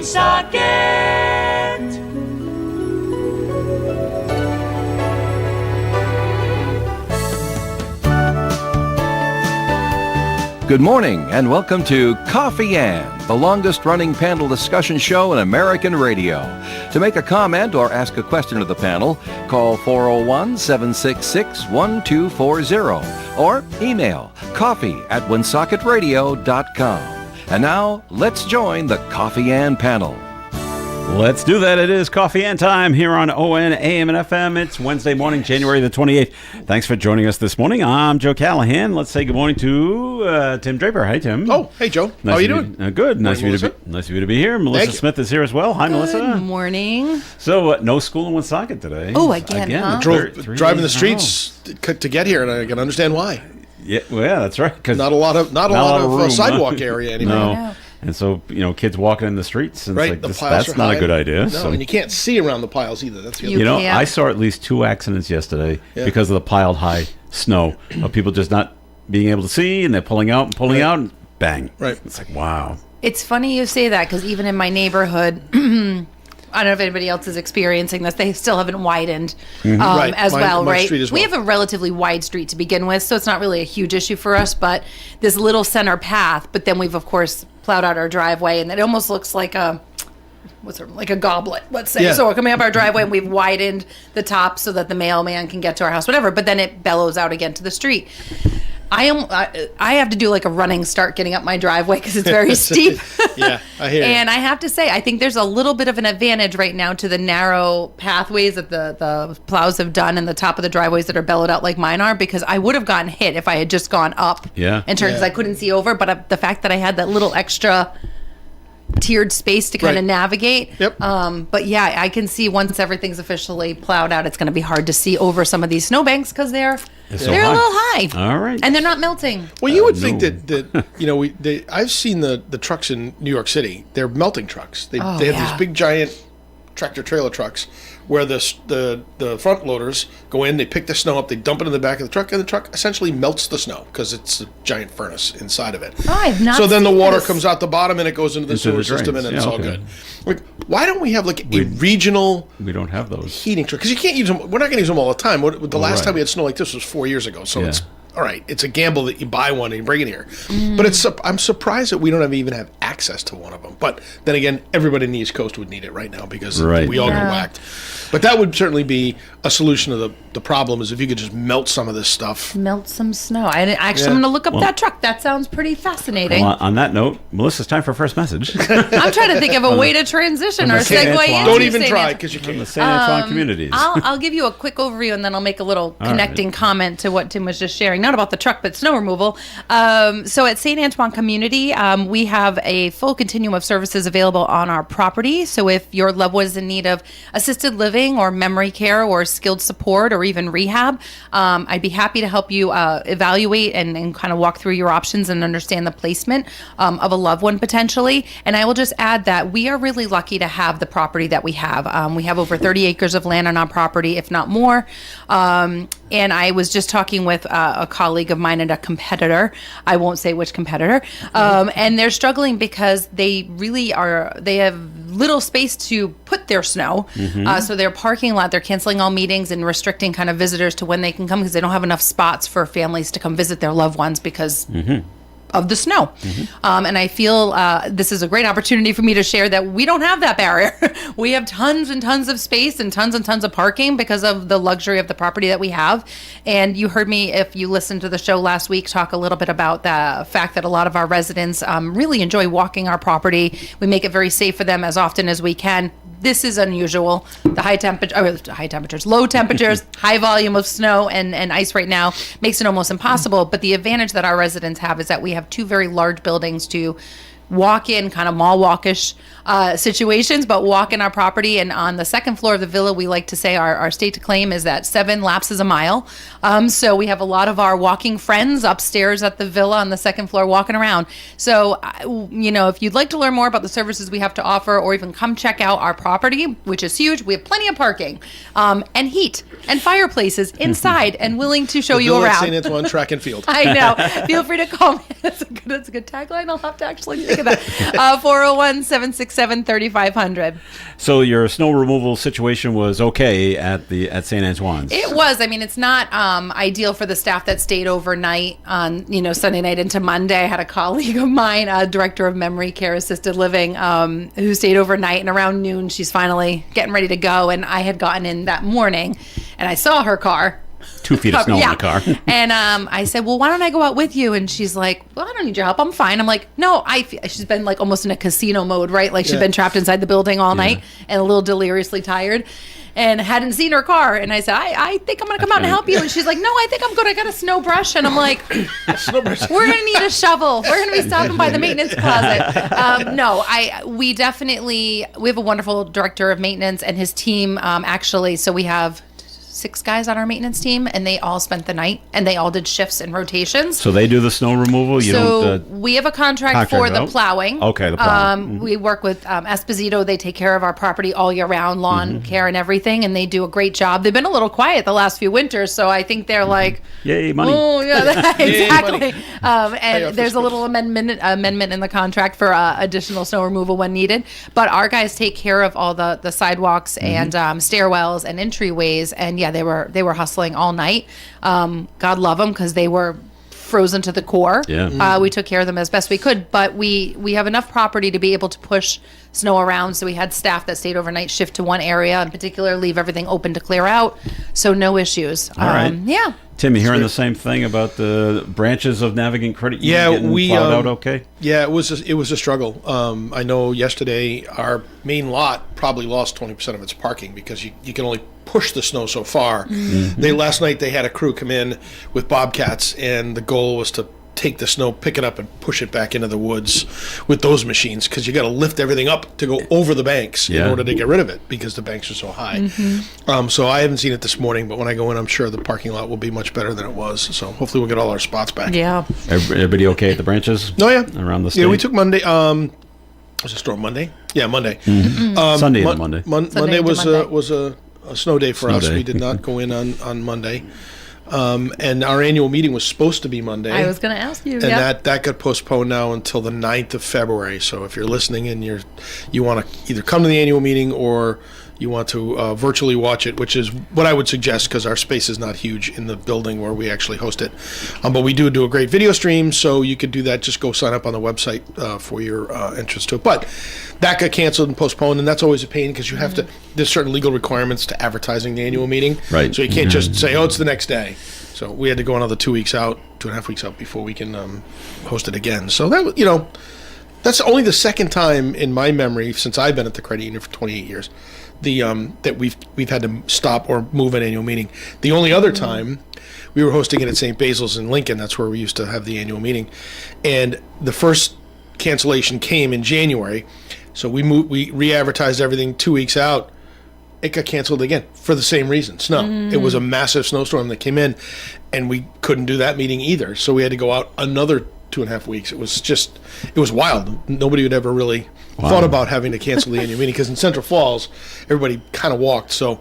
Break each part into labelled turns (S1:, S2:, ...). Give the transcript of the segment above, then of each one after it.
S1: Woonsocket.
S2: Good morning and welcome to Coffee and, the longest-running panel discussion show in American radio. To make a comment or ask a question of the panel, call 401-766-1240 or email coffee@woonsocketradio.com. And now, let's join the Coffee and panel.
S3: Let's do that. It is Coffee and time here on WOON AM and FM. It's Wednesday morning, January the 28th. Thanks for joining us this morning. I'm Joe Callahan. Let's say good morning to Tim Draper. Hi, Tim.
S4: Oh, hey, Joe. How are you doing?
S3: Good. Nice of you to be here. Melissa Smith is here as well. Hi, Melissa.
S5: Good morning.
S3: So, no school in Woonsocket today.
S5: Oh, again, huh?
S4: Driving the streets to get here, and I can understand why.
S3: Yeah, well, that's right.
S4: Not a lot of
S3: room,
S4: sidewalk area anymore.
S3: No. And so, kids walking in the streets, and
S4: right,
S3: it's like,
S4: that's
S3: not a good idea.
S4: No,
S3: so.
S4: And you can't see around the piles either. That's the other
S3: I saw at least 2 accidents yesterday because of the piled high snow of people just not being able to see, and they're pulling out, and bang.
S4: Right.
S3: It's like, wow.
S5: It's funny you say that because even in my neighborhood, I don't know if anybody else is experiencing this. They still haven't widened
S4: Right.
S5: as well,
S4: my
S5: right?
S4: street as well.
S5: We have a relatively wide street to begin with, so it's not really a huge issue for us. But this little center path, but then we've of course plowed out our driveway, and it almost looks like a goblet, let's say.
S4: Yeah.
S5: So we're coming up our driveway, and we've widened the top so that the mailman can get to our house, whatever. But then it bellows out again to the street. I have to do like a running start getting up my driveway because it's very steep.
S4: Yeah, I hear you.
S5: And I have to say, I think there's a little bit of an advantage right now to the narrow pathways that the plows have done and the top of the driveways that are bellowed out like mine are, because I would have gotten hit if I had just gone up and turned because I couldn't see over. But the fact that I had that little extra tiered space to kind of navigate.
S4: Yep.
S5: But yeah, I can see once everything's officially plowed out, it's going to be hard to see over some of these snowbanks because they're a little high.
S3: All right.
S5: And they're not melting.
S4: Well, you would think that I've seen the trucks in New York City. They're melting trucks. They have these big giant tractor trailer trucks where the front loaders go in, they pick the snow up, they dump it in the back of the truck, and the truck essentially melts the snow because it's a giant furnace inside of it.
S5: Oh, I've not
S4: So then the
S5: seen
S4: water
S5: this.
S4: comes out the bottom and it goes into the sewer system, and it's all good. Like, why don't we have like a regional?
S3: We don't have those
S4: heating truck because you can't use them. We're not going to use them all the time. The last time we had snow like this was 4 years ago. So it's all right. It's a gamble that you buy one and you bring it here. But I'm surprised that we don't even have access to one of them. But then again, everybody in the East Coast would need it right now because we all get whacked. But that would certainly be a solution to the problem, is if you could just melt some of this stuff.
S5: Melt some snow. I'm going to look up that truck. That sounds pretty fascinating.
S3: Well, on that note, Melissa, it's time for first message.
S5: I'm trying to think of a way to transition or segue into
S4: Don't even
S5: St.
S4: try because you can't.
S3: The St. Antoine communities.
S5: I'll give you a quick overview, and then I'll make a little connecting comment to what Tim was just sharing. Not about the truck, but snow removal. So at St. Antoine Community, we have a full continuum of services available on our property. So if your loved one is in need of assisted living or memory care or skilled support or even rehab, I'd be happy to help you evaluate and kind of walk through your options and understand the placement of a loved one potentially. And I will just add that we are really lucky to have the property that we have. We have over 30 acres of land on our property, if not more. And I was just talking with a colleague of mine and a competitor. I won't say which competitor. And they're struggling because they have little space to put their snow. So their parking lot, they're canceling all meetings and restricting kind of visitors to when they can come because they don't have enough spots for families to come visit their loved ones because of the snow. And I feel this is a great opportunity for me to share that we don't have that barrier. We have tons and tons of space and tons of parking because of the luxury of the property that we have. And you heard me, if you listened to the show last week, talk a little bit about the fact that a lot of our residents really enjoy walking our property. We make it very safe for them as often as we can. This is unusual. The low temperatures, high volume of snow and ice right now makes it almost impossible. But the advantage that our residents have is that we have 2 very large buildings to walk in, kind of mall walkish situations, but walk in our property. And on the second floor of the villa, we like to say our state to claim is that 7 laps is a mile. So we have a lot of our walking friends upstairs at the villa on the second floor walking around. So, if you'd like to learn more about the services we have to offer or even come check out our property, which is huge, we have plenty of parking and heat and fireplaces inside and willing to show you around.
S4: St. Antoine Track and Field.
S5: I know. Feel free to call me. That's a good tagline. I'll have to actually think Look at that. 401-767-3500.
S3: So your snow removal situation was okay at St. Antoine's?
S5: It was. I mean, it's not ideal for the staff that stayed overnight on, Sunday night into Monday. I had a colleague of mine, a director of memory care assisted living, who stayed overnight, and around noon she's finally getting ready to go. And I had gotten in that morning and I saw her car.
S3: 2 feet of snow in the car.
S5: And I said, well, why don't I go out with you? And she's like, well, I don't need your help. I'm fine. I'm like, no, she's been like almost in a casino mode, right? Like she's been trapped inside the building all night and a little deliriously tired and hadn't seen her car. And I said, I think I'm going to come out and help you. And she's like, no, I think I'm good. I got a snow brush. And I'm like, we're going to need a shovel. We're going to be stopping by the maintenance closet. We have a wonderful director of maintenance and his team, actually. So we have 6 guys on our maintenance team, and they all spent the night, and they all did shifts and rotations.
S3: So they do the snow removal?
S5: We have a contract for the plowing.
S3: Okay, the plowing.
S5: We work with Esposito. They take care of our property all year round, lawn care and everything, and they do a great job. They've been a little quiet the last few winters, so I think they're like,
S3: yay, money.
S5: Oh, yeah, exactly.
S4: Money.
S5: And there's a little amendment in the contract for additional snow removal when needed. But our guys take care of all the sidewalks and stairwells and entryways, and they were hustling all night. God love them, because they were frozen to the core. We took care of them as best we could, but we have enough property to be able to push snow around. So we had staff that stayed overnight, shift to one area in particular, leave everything open to clear out. So no issues.
S3: All right.
S5: Yeah.
S3: Tim, you hearing the same thing about the branches of Navigant Credit Union getting plowed out okay?
S4: Yeah, it was a struggle. I know yesterday our main lot probably lost 20% of its parking because you can only push the snow so far. Last night they had a crew come in with bobcats, and the goal was to take the snow, pick it up, and push it back into the woods with those machines, because you got to lift everything up to go over the banks in order to get rid of it, because the banks are so high. So I haven't seen it this morning, but when I go in, I'm sure the parking lot will be much better than it was. So hopefully we'll get all our spots back.
S5: Yeah.
S3: Everybody okay at the branches?
S4: Oh yeah,
S3: around the state.
S4: Yeah, we took Monday. Was it storm Monday? Yeah, Monday.
S3: Sunday and Monday.
S4: Monday was a snow day for us. We did not go in on Monday. And our annual meeting was supposed to be Monday.
S5: I was going to ask you.
S4: And that got postponed now until the 9th of February. So if you're listening and you want to either come to the annual meeting or you want to virtually watch it, which is what I would suggest, because our space is not huge in the building where we actually host it. But we do a great video stream, so you could do that. Just go sign up on the website for your interest to it. But that got canceled and postponed, and that's always a pain, because you have to. There's certain legal requirements to advertising the annual meeting,
S3: right?
S4: So you can't just say, "Oh, it's the next day." So we had to go another 2 weeks out, 2.5 weeks out, before we can host it again. So that that's only the second time in my memory since I've been at the credit union for 28 years. That we've had to stop or move an annual meeting. The only other time we were hosting it at St. Basil's in Lincoln. That's where we used to have the annual meeting, and the first cancellation came in January. So we re-advertised everything 2 weeks out. It got canceled again for the same reason, snow. It was a massive snowstorm that came in, and we couldn't do that meeting either. So we had to go out another 2.5 weeks. It was wild. Nobody had ever really thought about having to cancel the annual meeting, because in Central Falls, everybody kind of walked. So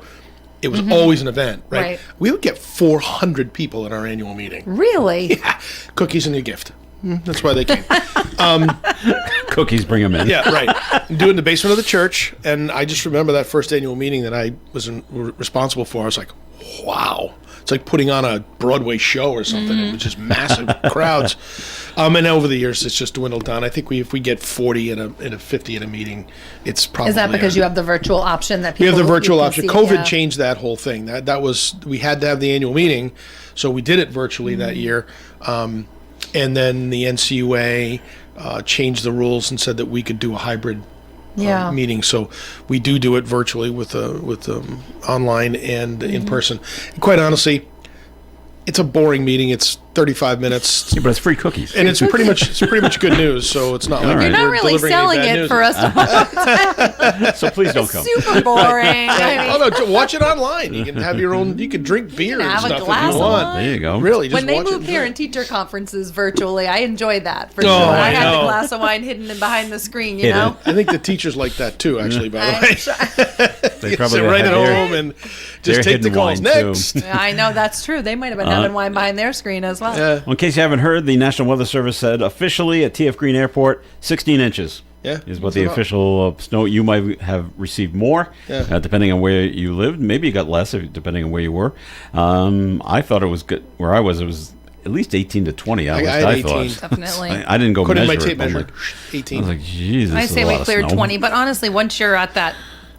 S4: it was always an event, right? We would get 400 people at our annual meeting.
S5: Really?
S4: Yeah. Cookies and a gift. That's why they came.
S3: Cookies, bring them in.
S4: Yeah, right. Do it in the basement of the church. And I just remember that first annual meeting that I was responsible for. I was like, wow. It's like putting on a Broadway show or something. It was just massive crowds. And over the years, it's just dwindled down. I think if we get 40 and a 50 at a meeting, it's probably...
S5: Is that because you have the virtual option that people...
S4: We have the virtual option.
S5: See,
S4: COVID changed that whole thing. That was... We had to have the annual meeting, so we did it virtually that year. And then the NCUA changed the rules and said that we could do a hybrid meeting. So we do it virtually with online and in person. And quite honestly, it's a boring meeting. It's 35 minutes.
S3: Yeah, but it's free cookies.
S4: And it's pretty much good news. So it's not like
S5: you're not really selling it
S4: news.
S5: for us to
S3: So please don't come.
S5: Super boring.
S4: Watch it online. You can have your own. You can drink beer and
S5: have a
S4: stuff
S5: glass
S4: if you
S5: of
S4: want.
S5: wine.
S3: There you go.
S4: Really, just
S5: When they
S4: watch
S5: moved
S4: it.
S5: parent-teacher conferences virtually, I enjoyed that for sure.
S4: I
S5: I had
S4: know.
S5: the glass of wine hidden in behind the screen, you know?
S4: I think the teachers like that too. Actually, by the way.
S3: They
S4: You
S3: probably
S4: sit right
S3: have
S4: at home and just take the
S3: hidden
S4: calls
S3: wine, too.
S4: next.
S5: I know, that's true. They might have been having wine behind their screen as well. well.
S4: Yeah.
S3: Well, in case you haven't heard, the National Weather Service said officially at TF Green Airport, 16 inches.
S4: Yeah,
S3: Is what
S4: that's
S3: the
S4: about.
S3: official snow. You might have received more,
S4: Yeah.
S3: depending on where you lived. Maybe you got less, depending on where you were. I thought it was good. Where I was, it was at least 18 to 20.
S4: I had 18.
S3: thought.
S5: Definitely.
S3: I didn't go
S4: According to
S3: measure
S4: my
S3: it.
S4: tape
S3: but I'm
S4: measure,
S3: like,
S4: 18.
S3: I was like, Jesus.
S5: I say we cleared 20, but honestly, once you're at that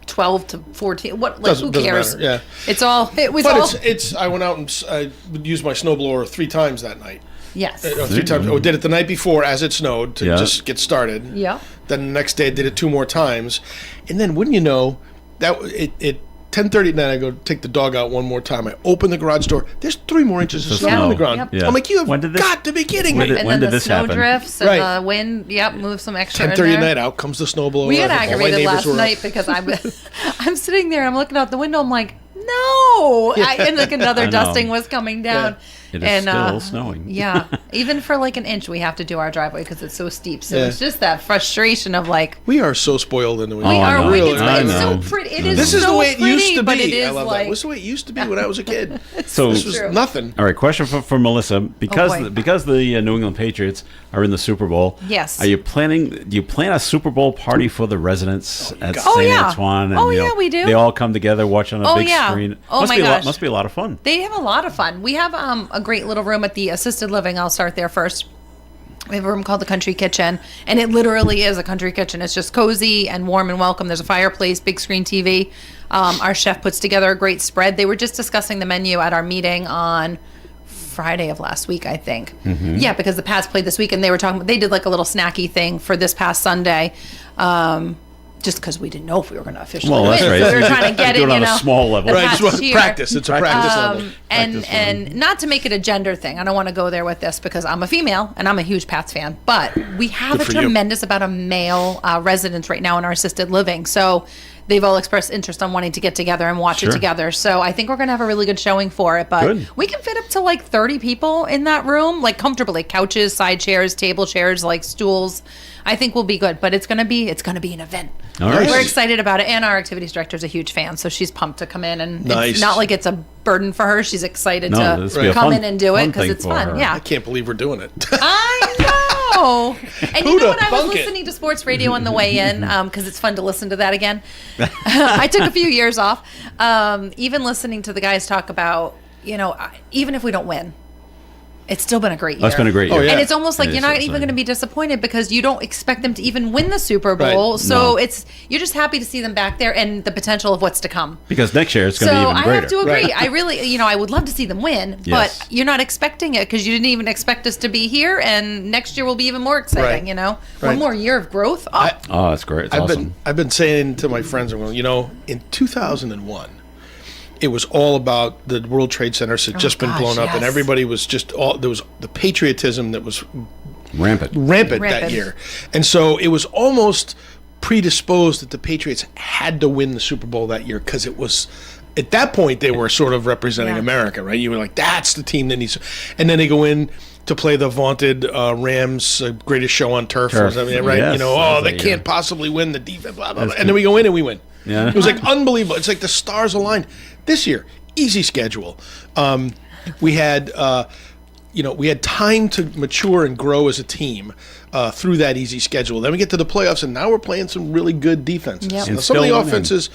S5: 12 to 14, who
S4: Doesn't
S5: cares?
S4: matter, yeah.
S5: It's all. It was
S4: But
S5: all.
S4: it's. I went out and I used my snowblower 3 times that night.
S5: Yes.
S4: 3 times. I did it the night before as it snowed to
S3: Yeah.
S4: just get started.
S5: Yeah.
S4: Then the next day I did it 2 more times, and then wouldn't you know, that it 10:30 at night I go take the dog out one more time. I open the garage door. There's 3 more inches of snow
S3: snow.
S4: on the ground.
S5: Yep.
S3: Yeah.
S4: I'm like, you have
S3: When did this-
S4: got to be kidding
S3: when
S4: me.
S3: did-
S5: And
S3: when
S5: then
S3: did
S5: the
S3: this
S5: snow
S3: happen?
S5: drifts and
S4: Right.
S5: the wind. Yep, move some extra.
S4: 10:30
S5: in
S4: at
S5: there.
S4: night, out comes the snowblower.
S5: We got
S4: All my
S5: aggravated
S4: neighbors
S5: last
S4: were-
S5: night because I'm sitting there. I'm looking out the window. I'm like, no. And like another
S3: I know.
S5: dusting was coming down.
S3: It is
S5: and,
S3: still snowing.
S5: Yeah, even for like an inch, we have to do our driveway because it's so steep. So
S4: Yeah.
S5: it's just that frustration of like
S4: We are so spoiled in the winter.
S3: Oh, I know.
S5: it's,
S3: I
S5: it's so
S3: know.
S5: pretty. It
S3: I
S5: is
S3: know.
S4: This is
S5: so
S4: the way it used
S5: pretty,
S4: to
S5: but it
S4: be. I
S5: is
S4: love
S5: like
S4: that. This is the way it used to be when I was a kid.
S3: So,
S4: This was
S5: True.
S4: nothing.
S3: all right, question for Melissa. Because
S5: boy.
S3: because the New England Patriots are in the Super Bowl.
S5: Yes.
S3: Are you planning? Do you plan a Super Bowl party for the residents at
S4: got
S3: St.
S5: Oh, yeah.
S3: Antoine?
S5: Oh,
S3: you
S5: yeah, we do.
S3: They all come together, watch on a
S5: Oh,
S3: big
S5: yeah.
S3: screen.
S5: Oh,
S3: must
S5: my
S3: be
S5: gosh.
S3: Must be a lot of fun.
S5: They have a lot of fun. We have a great little room at the assisted living. I'll start there first. We have a room called the Country Kitchen, and it literally is a country kitchen. It's just cozy and warm and welcome. There's a fireplace, big screen TV. Our chef puts together a great spread. They were just discussing the menu at our meeting on Friday of last week, I think.
S3: Mm-hmm.
S5: Yeah, because the Pats played this week, and they were talking. They did like a little snacky thing for this past Sunday. Just because we didn't know if we were going to officially
S3: Well,
S5: win.
S3: that's right.
S5: So we were trying to get
S3: Do
S5: it,
S3: it on
S5: you
S3: a
S5: know.
S3: small level.
S5: the
S4: Right,
S5: Pats
S4: it's
S5: cheer.
S4: practice. It's a practice level.
S5: And
S3: Practice level.
S5: and not to make it a gender thing, I don't want to go there with this because I'm a female and I'm a huge Pats fan. But we have
S4: Good
S5: a
S4: for you.
S5: tremendous amount of male residents right now in our assisted living. So they've all expressed interest on wanting to get together and watch
S3: Sure.
S5: it together. So I think we're going to have a really good showing for it. But
S3: Good.
S5: we can fit up to like 30 people in that room, like comfortably. Couches, side chairs, table chairs, like stools. I think we'll be good. But it's going to be an event.
S3: All right.
S5: We're excited about it, and our activities director is a huge fan, so she's pumped to come in. And
S4: Nice.
S5: it's not like it's a burden for her; she's excited
S3: No,
S5: to
S3: this will be a
S5: come
S3: fun-
S5: in and do it
S3: fun
S5: because
S3: thing
S5: it's
S3: for
S5: fun.
S3: her.
S5: Yeah,
S4: I can't believe we're doing it.
S5: I know. And you
S4: Who'da
S5: know what? I was
S4: thunk it?
S5: listening to sports radio on the way in because it's fun to listen to that again. I took a few years off. Even listening to the guys talk about, even if we don't win, it's still been a great year.
S3: That's been a great year.
S4: Oh, yeah.
S5: And it's almost like
S3: It
S5: you're
S3: is,
S5: not
S3: it's
S5: even
S3: a-
S5: going to be disappointed because you don't expect them to even win the Super Bowl.
S4: Right.
S5: So
S3: No.
S5: you're just happy to see them back there and the potential of what's to come.
S3: Because next year it's
S5: So
S3: going to be even
S5: I
S3: greater.
S5: have to agree.
S4: Right.
S5: I really, I would love to see them win,
S3: Yes.
S5: but you're not expecting it because you didn't even expect us to be here, and next year will be even more exciting.
S4: Right.
S5: One
S4: Right.
S5: more year of growth. Oh,
S3: Oh, that's great. It's awesome.
S4: I've been saying to my friends, I'm going, in 2001, it was all about the World Trade Centers had just been
S5: gosh,
S4: blown up, and
S5: yes.
S4: everybody was just there was the patriotism that was
S3: Rampant.
S4: rampant that
S5: Rampant.
S4: year, and so it was almost predisposed that the Patriots had to win the Super Bowl that year because it was. At that point, they were sort of representing
S5: Yeah.
S4: America, right? You were like, "That's the team that needs," and then they go in to play the vaunted Rams, greatest show on turf, or
S3: Turf.
S4: something, right?
S3: Yes,
S4: Oh,
S3: that
S4: they
S3: year.
S4: can't possibly win the defense, blah blah, blah.
S3: That's
S4: And then we go in and we win.
S3: Yeah.
S4: It was like unbelievable. It's like the stars aligned. This year, easy schedule. We had. We had time to mature and grow as a team through that easy schedule. Then we get to the playoffs, and now we're playing some really good defenses.
S5: Yep.
S4: Now,
S3: And
S4: some of the
S3: still winning.
S4: offenses,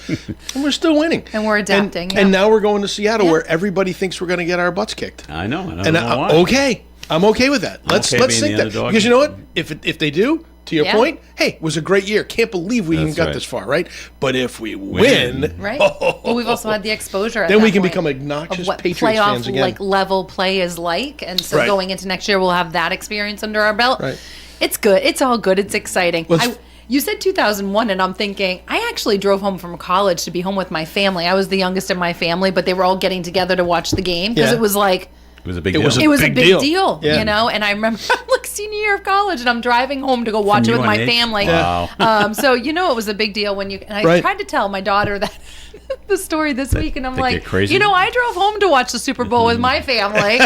S4: and we're still winning.
S5: And we're adapting,
S4: And
S5: yeah.
S4: now we're going to Seattle,
S5: Yeah.
S4: where everybody thinks we're going to get our butts kicked.
S3: I know. I don't
S4: And
S3: know why.
S4: okay, I'm okay with that. Let's
S3: okay being
S4: think
S3: the
S4: that
S3: underdog.
S4: because you know what? If they do, to your
S5: Yeah.
S4: point, hey, it was a great year. Can't believe we even
S3: That's
S4: got
S3: right.
S4: this far, right? But if we win,
S5: right. Well, we've also had the exposure. At
S4: Then we
S5: that
S4: can
S5: point
S4: become obnoxious
S5: of what
S4: Patriots
S5: playoff
S4: fans again.
S5: like level play is like, and so
S4: Right.
S5: going into next year, we'll have that experience under our belt.
S4: Right.
S5: It's good. It's all good. It's exciting.
S4: Well, it's-
S5: You said 2001, and I'm thinking, I actually drove home from college to be home with my family. I was the youngest in my family, but they were all getting together to watch the game because
S4: Yeah.
S5: it was like,
S3: It was a big
S4: It
S3: deal.
S4: was
S5: it was a
S4: big
S5: big
S4: deal.
S5: deal,
S4: Yeah.
S5: And I remember like senior year of college, and I'm driving home to go watch it with my
S3: UNH?
S5: family.
S3: Wow.
S5: So it was a big deal when you. And I
S4: Right.
S5: tried to tell my daughter that the story this week, and I'm
S3: they
S5: like,
S3: get crazy?
S5: I drove home to watch the Super Bowl with my family.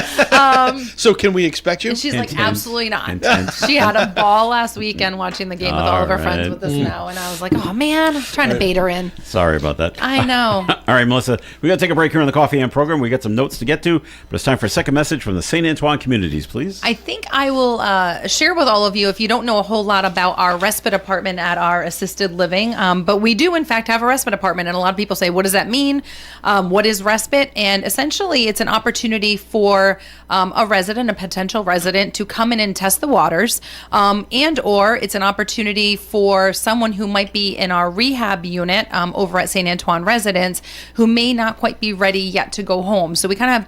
S4: So can we expect you?
S5: And she's like,
S3: Intense.
S5: absolutely not.
S3: Intense.
S5: She had a ball last weekend watching the game with all of her
S3: All
S5: friends
S3: right.
S5: with the snow, and I was like, oh man, I'm trying to bait her in.
S3: Sorry about that.
S5: I know.
S3: All right, Melissa, we got to take a break here on the Coffee and program. We got some notes to get to, but it's time for a second message from the St. Antoine communities, please.
S5: I think I will share with all of you, if you don't know a whole lot about our respite apartment at our assisted living, but we do in fact have a respite apartment, and a lot of people say, what does that mean? What is respite? And essentially it's an opportunity for a resident, a potential resident, to come in and test the waters, and or it's an opportunity for someone who might be in our rehab unit over at St. Antoine Residence who may not quite be ready yet to go home. So we kind of have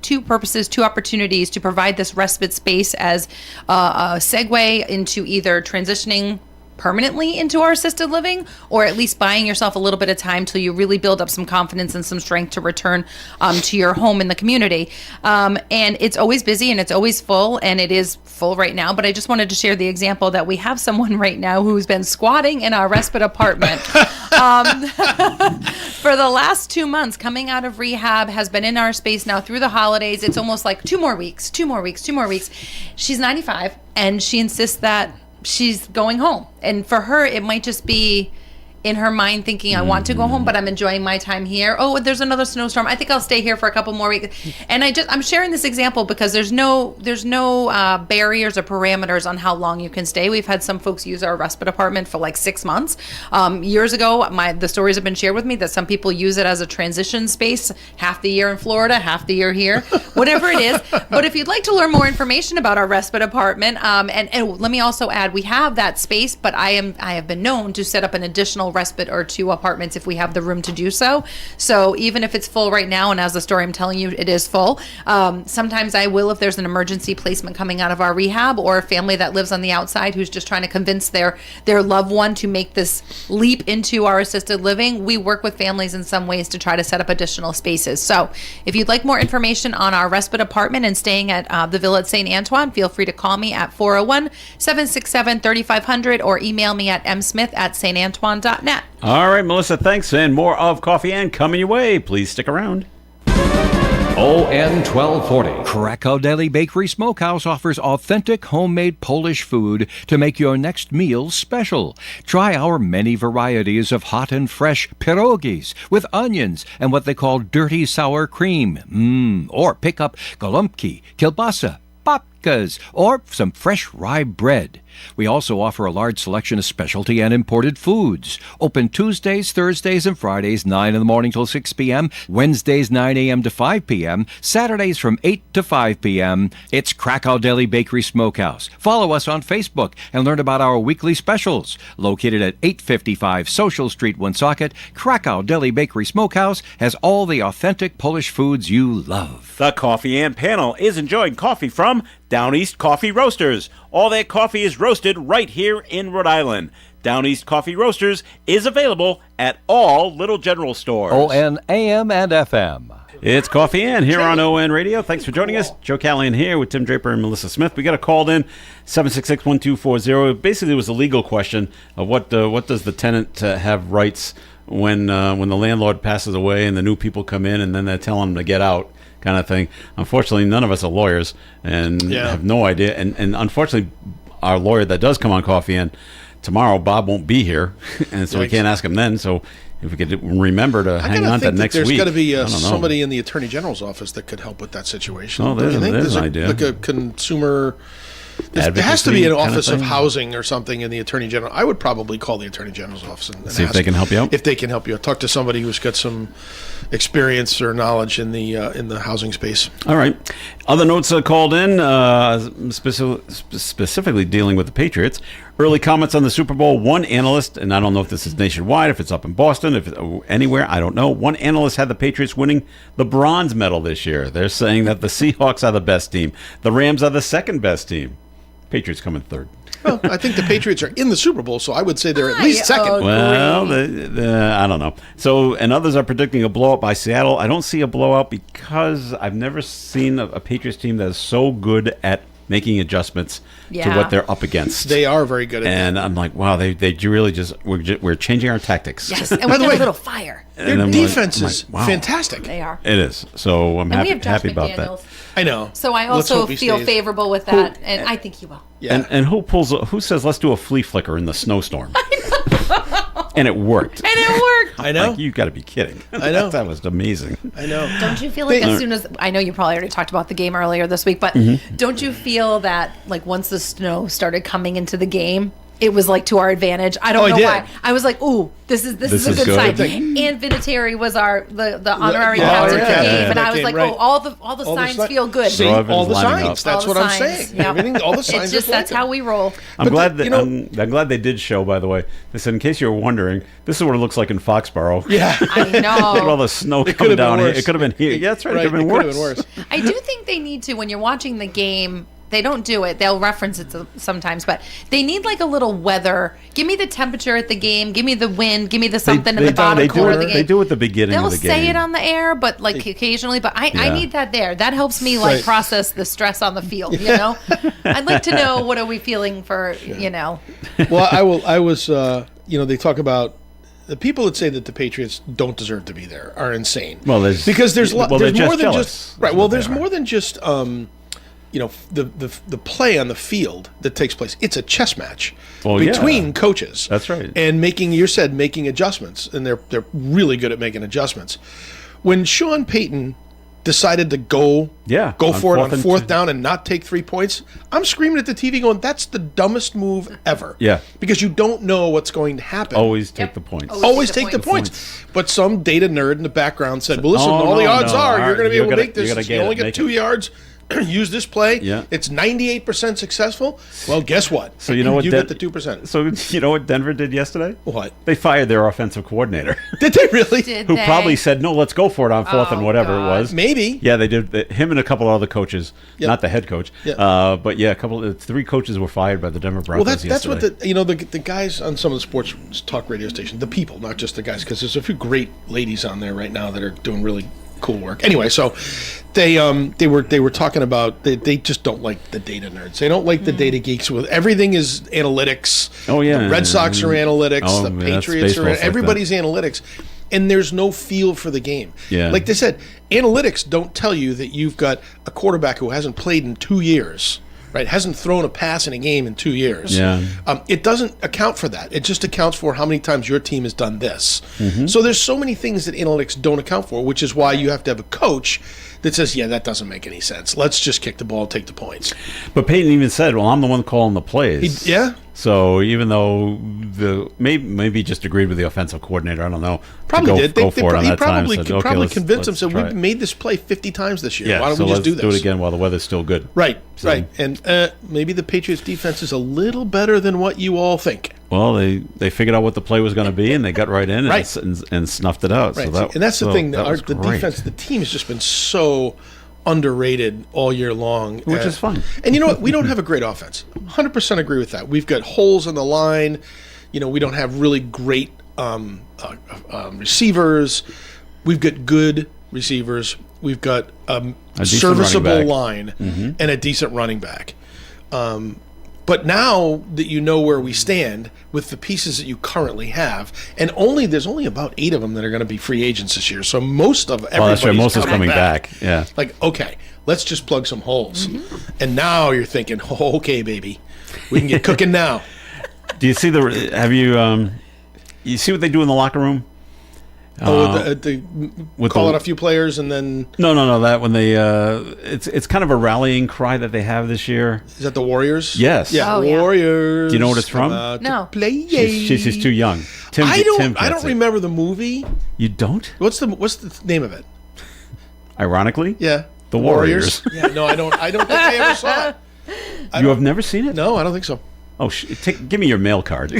S5: two purposes, two opportunities to provide this respite space as a segue into either transitioning permanently into our assisted living, or at least buying yourself a little bit of time till you really build up some confidence and some strength to return to your home in the community. And it's always busy and it's always full, and it is full right now, but I just wanted to share the example that we have someone right now who's been squatting in our respite apartment for the last 2 months, coming out of rehab, has been in our space now through the holidays. It's almost like 2 more weeks. She's 95, and she insists that she's going home. And for her, it might just be in her mind thinking, I want to go home, but I'm enjoying my time here. Oh, there's another snowstorm. I think I'll stay here for a couple more weeks. And I'm sharing this example because there's no barriers or parameters on how long you can stay. We've had some folks use our respite apartment for like 6 months. Years ago, the stories have been shared with me that some people use it as a transition space, half the year in Florida, half the year here, whatever it is. But if you'd like to learn more information about our respite apartment, and let me also add, we have that space, but I have been known to set up an additional respite or 2 apartments if we have the room to do so. So even if it's full right now, and as the story I'm telling you, it is full, sometimes I will, if there's an emergency placement coming out of our rehab, or a family that lives on the outside who's just trying to convince their loved one to make this leap into our assisted living, we work with families in some ways to try to set up additional spaces. So if you'd like more information on our respite apartment and staying at the Villa at St. Antoine, feel free to call me at 401-767-3500 or email me at msmith@santantoine.net.
S3: All right, Melissa, thanks. And more of Coffee and coming your way. Please stick around.
S2: ON 1240. Krakow Deli Bakery Smokehouse offers authentic homemade Polish food to make your next meal special. Try our many varieties of hot and fresh pierogies with onions and what they call dirty sour cream. Or pick up golubki, kielbasa, babkas, or some fresh rye bread. We also offer a large selection of specialty and imported foods. Open Tuesdays, Thursdays, and Fridays, 9 in the morning till 6 p.m., Wednesdays, 9 a.m. to 5 p.m., Saturdays from 8 to 5 p.m. It's Krakow Deli Bakery Smokehouse. Follow us on Facebook and learn about our weekly specials. Located at 855 Social Street, Woonsocket, Krakow Deli Bakery Smokehouse has all the authentic Polish foods you love.
S3: The Coffee and panel is enjoying coffee from Down East Coffee Roasters. All their coffee is roasted right here in Rhode Island. Down East Coffee Roasters is available at all Little General stores.
S2: ON AM and FM.
S3: It's Coffee and here on ON Radio. Thanks for joining us. Joe Callahan here with Tim Draper and Melissa Smith. We got a call in, 766-1240. Basically, it was a legal question of what does the tenant have rights when the landlord passes away and the new people come in and then they're telling them to get out, kind of thing. Unfortunately, none of us are lawyers and have no idea. And unfortunately, our lawyer that does come on Coffee and tomorrow, Bob won't be here, and so we can't ask him then. So if we could remember to hang on to next week.
S4: There's got to be somebody in the Attorney General's office that could help with that situation.
S3: Oh, there's an idea.
S4: Like a consumer... There has to be an office of housing or something in the Attorney General. I would probably call the Attorney General's office and
S3: see if they can help you out.
S4: If they can help you out, talk to somebody who's got some experience or knowledge in the housing space.
S3: All right. Other notes called in, specifically dealing with the Patriots. Early comments on the Super Bowl. One analyst, and I don't know if this is nationwide, if it's up in Boston, if it's anywhere, I don't know. One analyst had the Patriots winning the bronze medal this year. They're saying that the Seahawks are the best team. The Rams are the second best team. Patriots come in third.
S4: Well, I think the Patriots are in the Super Bowl, so I would say they're at least second.
S3: Well, I don't know. So, and others are predicting a blowout by Seattle. I don't see a blowout because I've never seen a Patriots team that is so good at making adjustments to
S5: Yeah.
S3: what they're up against.
S4: They are very good at
S3: and I'm like, wow, they really we're changing our tactics.
S5: Yes, and
S4: By
S5: we
S4: the
S5: got
S4: way-
S5: a little fire.
S4: that.
S3: And
S4: Their
S3: I'm like-
S4: defense
S3: I'm
S4: is
S3: like, wow.
S4: fantastic.
S5: They are.
S3: It is. So I'm
S5: And we
S3: happy
S5: have Josh
S3: about
S5: McDaniels.
S3: that.
S4: I know.
S5: So I
S4: Let's
S5: also
S4: hope he
S5: feel
S4: stays.
S5: favorable with that, and I think he will.
S4: Yeah.
S3: And who says let's do a flea flicker in the snowstorm? And it worked.
S5: And it worked.
S4: I know.
S3: Like, you got to be kidding.
S4: I know.
S3: That was amazing.
S4: I know.
S5: Don't you feel like
S4: They-
S5: as soon as I know you probably already talked about the game earlier this week, but
S3: Mm-hmm.
S5: don't you feel that like once the snow started coming into the game, it was like to our advantage? I don't
S4: Oh, I
S5: know
S4: did.
S5: why. I was like, "Ooh, this is
S3: This
S5: a
S3: is
S5: good
S3: good.
S5: sign." And Vinatieri was the honorary
S4: Yeah,
S5: captain
S4: yeah,
S5: for the
S4: yeah,
S5: game,
S4: yeah,
S5: and
S4: that
S5: I was
S4: game,
S5: like,
S4: right.
S5: "Oh, all the signs
S4: si-
S5: feel good."
S4: See,
S3: So everyone's
S4: all the
S3: lining
S4: signs.
S3: up.
S4: That's
S5: All
S4: what
S5: the
S4: I'm
S5: signs.
S4: saying.
S5: Yep.
S4: Everything, all the signs.
S5: It's just
S4: are
S5: that's how
S4: pointing.
S5: we roll.
S3: I'm
S4: But
S3: glad
S4: the-
S3: that
S4: you know-
S3: I'm glad they did show. By the way, they said in case you were wondering, this is what it looks like in Foxborough.
S4: Yeah.
S5: I
S3: Look at all
S5: know.
S3: the snow
S4: It could
S3: coming
S4: have been
S3: down here.
S4: worse.
S3: It could have been here. Yeah, that's right. It could have been
S4: It could have
S3: worse.
S4: been worse.
S5: I do think they need to when you're watching the game. They don't do it. They'll reference it sometimes, but they need like a little weather. Give me the temperature at the game. Give me the wind. Give me the something in the bottom
S3: they
S5: corner
S3: do
S5: of the
S3: it,
S5: game.
S3: They do it at the beginning
S5: They'll
S3: of the game.
S5: say it on the air, but like occasionally. But I
S3: Yeah.
S5: need that there. That helps me like
S4: Right.
S5: process the stress on the field. You know, I'd like to know what are we feeling for. You know,
S4: Well, I was, they talk about the people that say that the Patriots don't deserve to be there are insane.
S3: Well, there's-
S4: because there's
S3: well,
S4: there's
S3: they're
S4: more
S3: just
S4: than
S3: jealous.
S4: just
S3: That's
S4: right.
S3: what
S4: Well,
S3: they
S4: there's
S3: are.
S4: more than just the play on the field that takes place. It's a chess match
S3: Well, yeah.
S4: between coaches.
S3: That's right.
S4: And making adjustments, and they're really good at making adjustments. When Sean Payton decided to go
S3: Yeah,
S4: for
S3: on
S4: it
S3: fourth
S4: on
S3: and
S4: fourth
S3: two.
S4: down and not take 3 points, I'm screaming at the TV going, that's the dumbest move ever.
S3: Yeah.
S4: Because you don't know what's going to happen.
S3: Always take
S5: Yep.
S3: the points.
S5: Always
S4: Always take the points. But some data nerd in the background said, well, listen,
S3: Oh,
S4: all the
S3: no,
S4: odds
S3: no,
S4: are you're going to be
S3: you're
S4: able to
S3: gonna-
S4: make this.
S3: you're gonna
S4: You
S3: get
S4: only
S3: it,
S4: get
S3: make
S4: 2
S3: it.
S4: yards. Use this play.
S3: Yeah.
S4: It's 98% successful. Well, guess what?
S3: So you know what?
S4: You
S3: Den-
S4: get the 2%.
S3: So you know what Denver did yesterday?
S4: What?
S3: They fired their offensive coordinator,
S4: Did they really?
S5: did
S3: who
S5: they?
S3: probably said, "No, let's go for it on fourth and
S5: Oh,
S3: whatever
S5: God.
S3: it was."
S4: Maybe.
S3: Yeah, they did. Him and a couple other coaches,
S4: Yep.
S3: not the head coach.
S4: Yep.
S3: But yeah, 3 coaches were fired by the Denver
S4: Well,
S3: Broncos
S4: that's what
S3: yesterday.
S4: the guys on some of the sports talk radio stations, the people, not just the guys, because there's a few great ladies on there right now that are doing really cool work. Anyway, so they were talking about they just don't like the data nerds. They don't like the data geeks. With everything is analytics.
S3: Oh, yeah.
S4: the Red Sox are analytics.
S3: Oh,
S4: the
S3: man, that's
S4: Patriots are.
S3: baseball's like that.
S4: Everybody's analytics. And there's no feel for the game.
S3: Yeah.
S4: Like they said, analytics don't tell you that you've got a quarterback who hasn't played in 2 years, right? Hasn't thrown a pass in a game in 2 years.
S3: Yeah.
S4: It doesn't account for that. It just accounts for how many times your team has done this.
S3: Mm-hmm.
S4: So there's so many things that analytics don't account for, which is why you have to have a coach that says, yeah, that doesn't make any sense. Let's just kick the ball and take the points.
S3: But Peyton even said, "Well, I'm the one calling the plays."
S4: Yeah.
S3: So even though maybe just agreed with the offensive coordinator, I don't know. to
S4: Probably
S3: go,
S4: did.
S3: Go for it on
S4: He
S3: that time.
S4: probably,
S3: Said,
S4: could
S3: "Okay,
S4: probably
S3: let's-
S4: convinced him,
S3: let's
S4: said,
S3: try
S4: we've
S3: it."
S4: made this play 50 times this year.
S3: Yeah,
S4: Why don't
S3: so
S4: we just
S3: let's
S4: do this?
S3: do it again while the weather's still good.
S4: Right,
S3: So-
S4: right. And maybe the Patriots defense is a little better than what you all think.
S3: Well, they figured out what the play was going to be, and they got right in and,
S4: Right.
S3: and snuffed it out.
S4: Right.
S3: So
S4: and that's the thing.
S3: that was
S4: The
S3: great.
S4: defense, the team has just been so underrated all year long.
S3: Which is fun.
S4: And you know what? We don't have a great offense. 100% agree with that. We've got holes in the line. You know, we don't have really great receivers. We've got good receivers. We've got a
S3: decent
S4: serviceable
S3: running back.
S4: line
S3: Mm-hmm.
S4: and a decent running back. But now that you know where we stand with the pieces that you currently have, and there's only about 8 of them that are going to be free agents this year. So most of everybody,
S3: Well, that's right. Most is coming back. Yeah.
S4: Like, okay, let's just plug some holes. And now you're thinking, oh, okay, baby, we can get cooking now.
S3: Do you see you see what they do in the locker room?
S4: They
S3: with
S4: call
S3: the-
S4: out a few players and then
S3: No. That when they it's kind of a rallying cry that they have this year.
S4: is that the Warriors?
S3: Yes.
S4: Yeah,
S5: Oh, yeah.
S4: Warriors.
S3: Do you know what it's from?
S4: come out to
S5: No.
S4: play.
S3: She's too young. Tim,
S4: I
S3: Tim
S4: don't
S3: gets it.
S4: remember the movie.
S3: You don't?
S4: What's the name of it?
S3: Ironically,
S4: Yeah.
S3: The Warriors.
S4: Yeah, no, I don't think I ever saw it.
S3: you have never seen it?
S4: No, I don't think so.
S3: Oh, give me your mail card.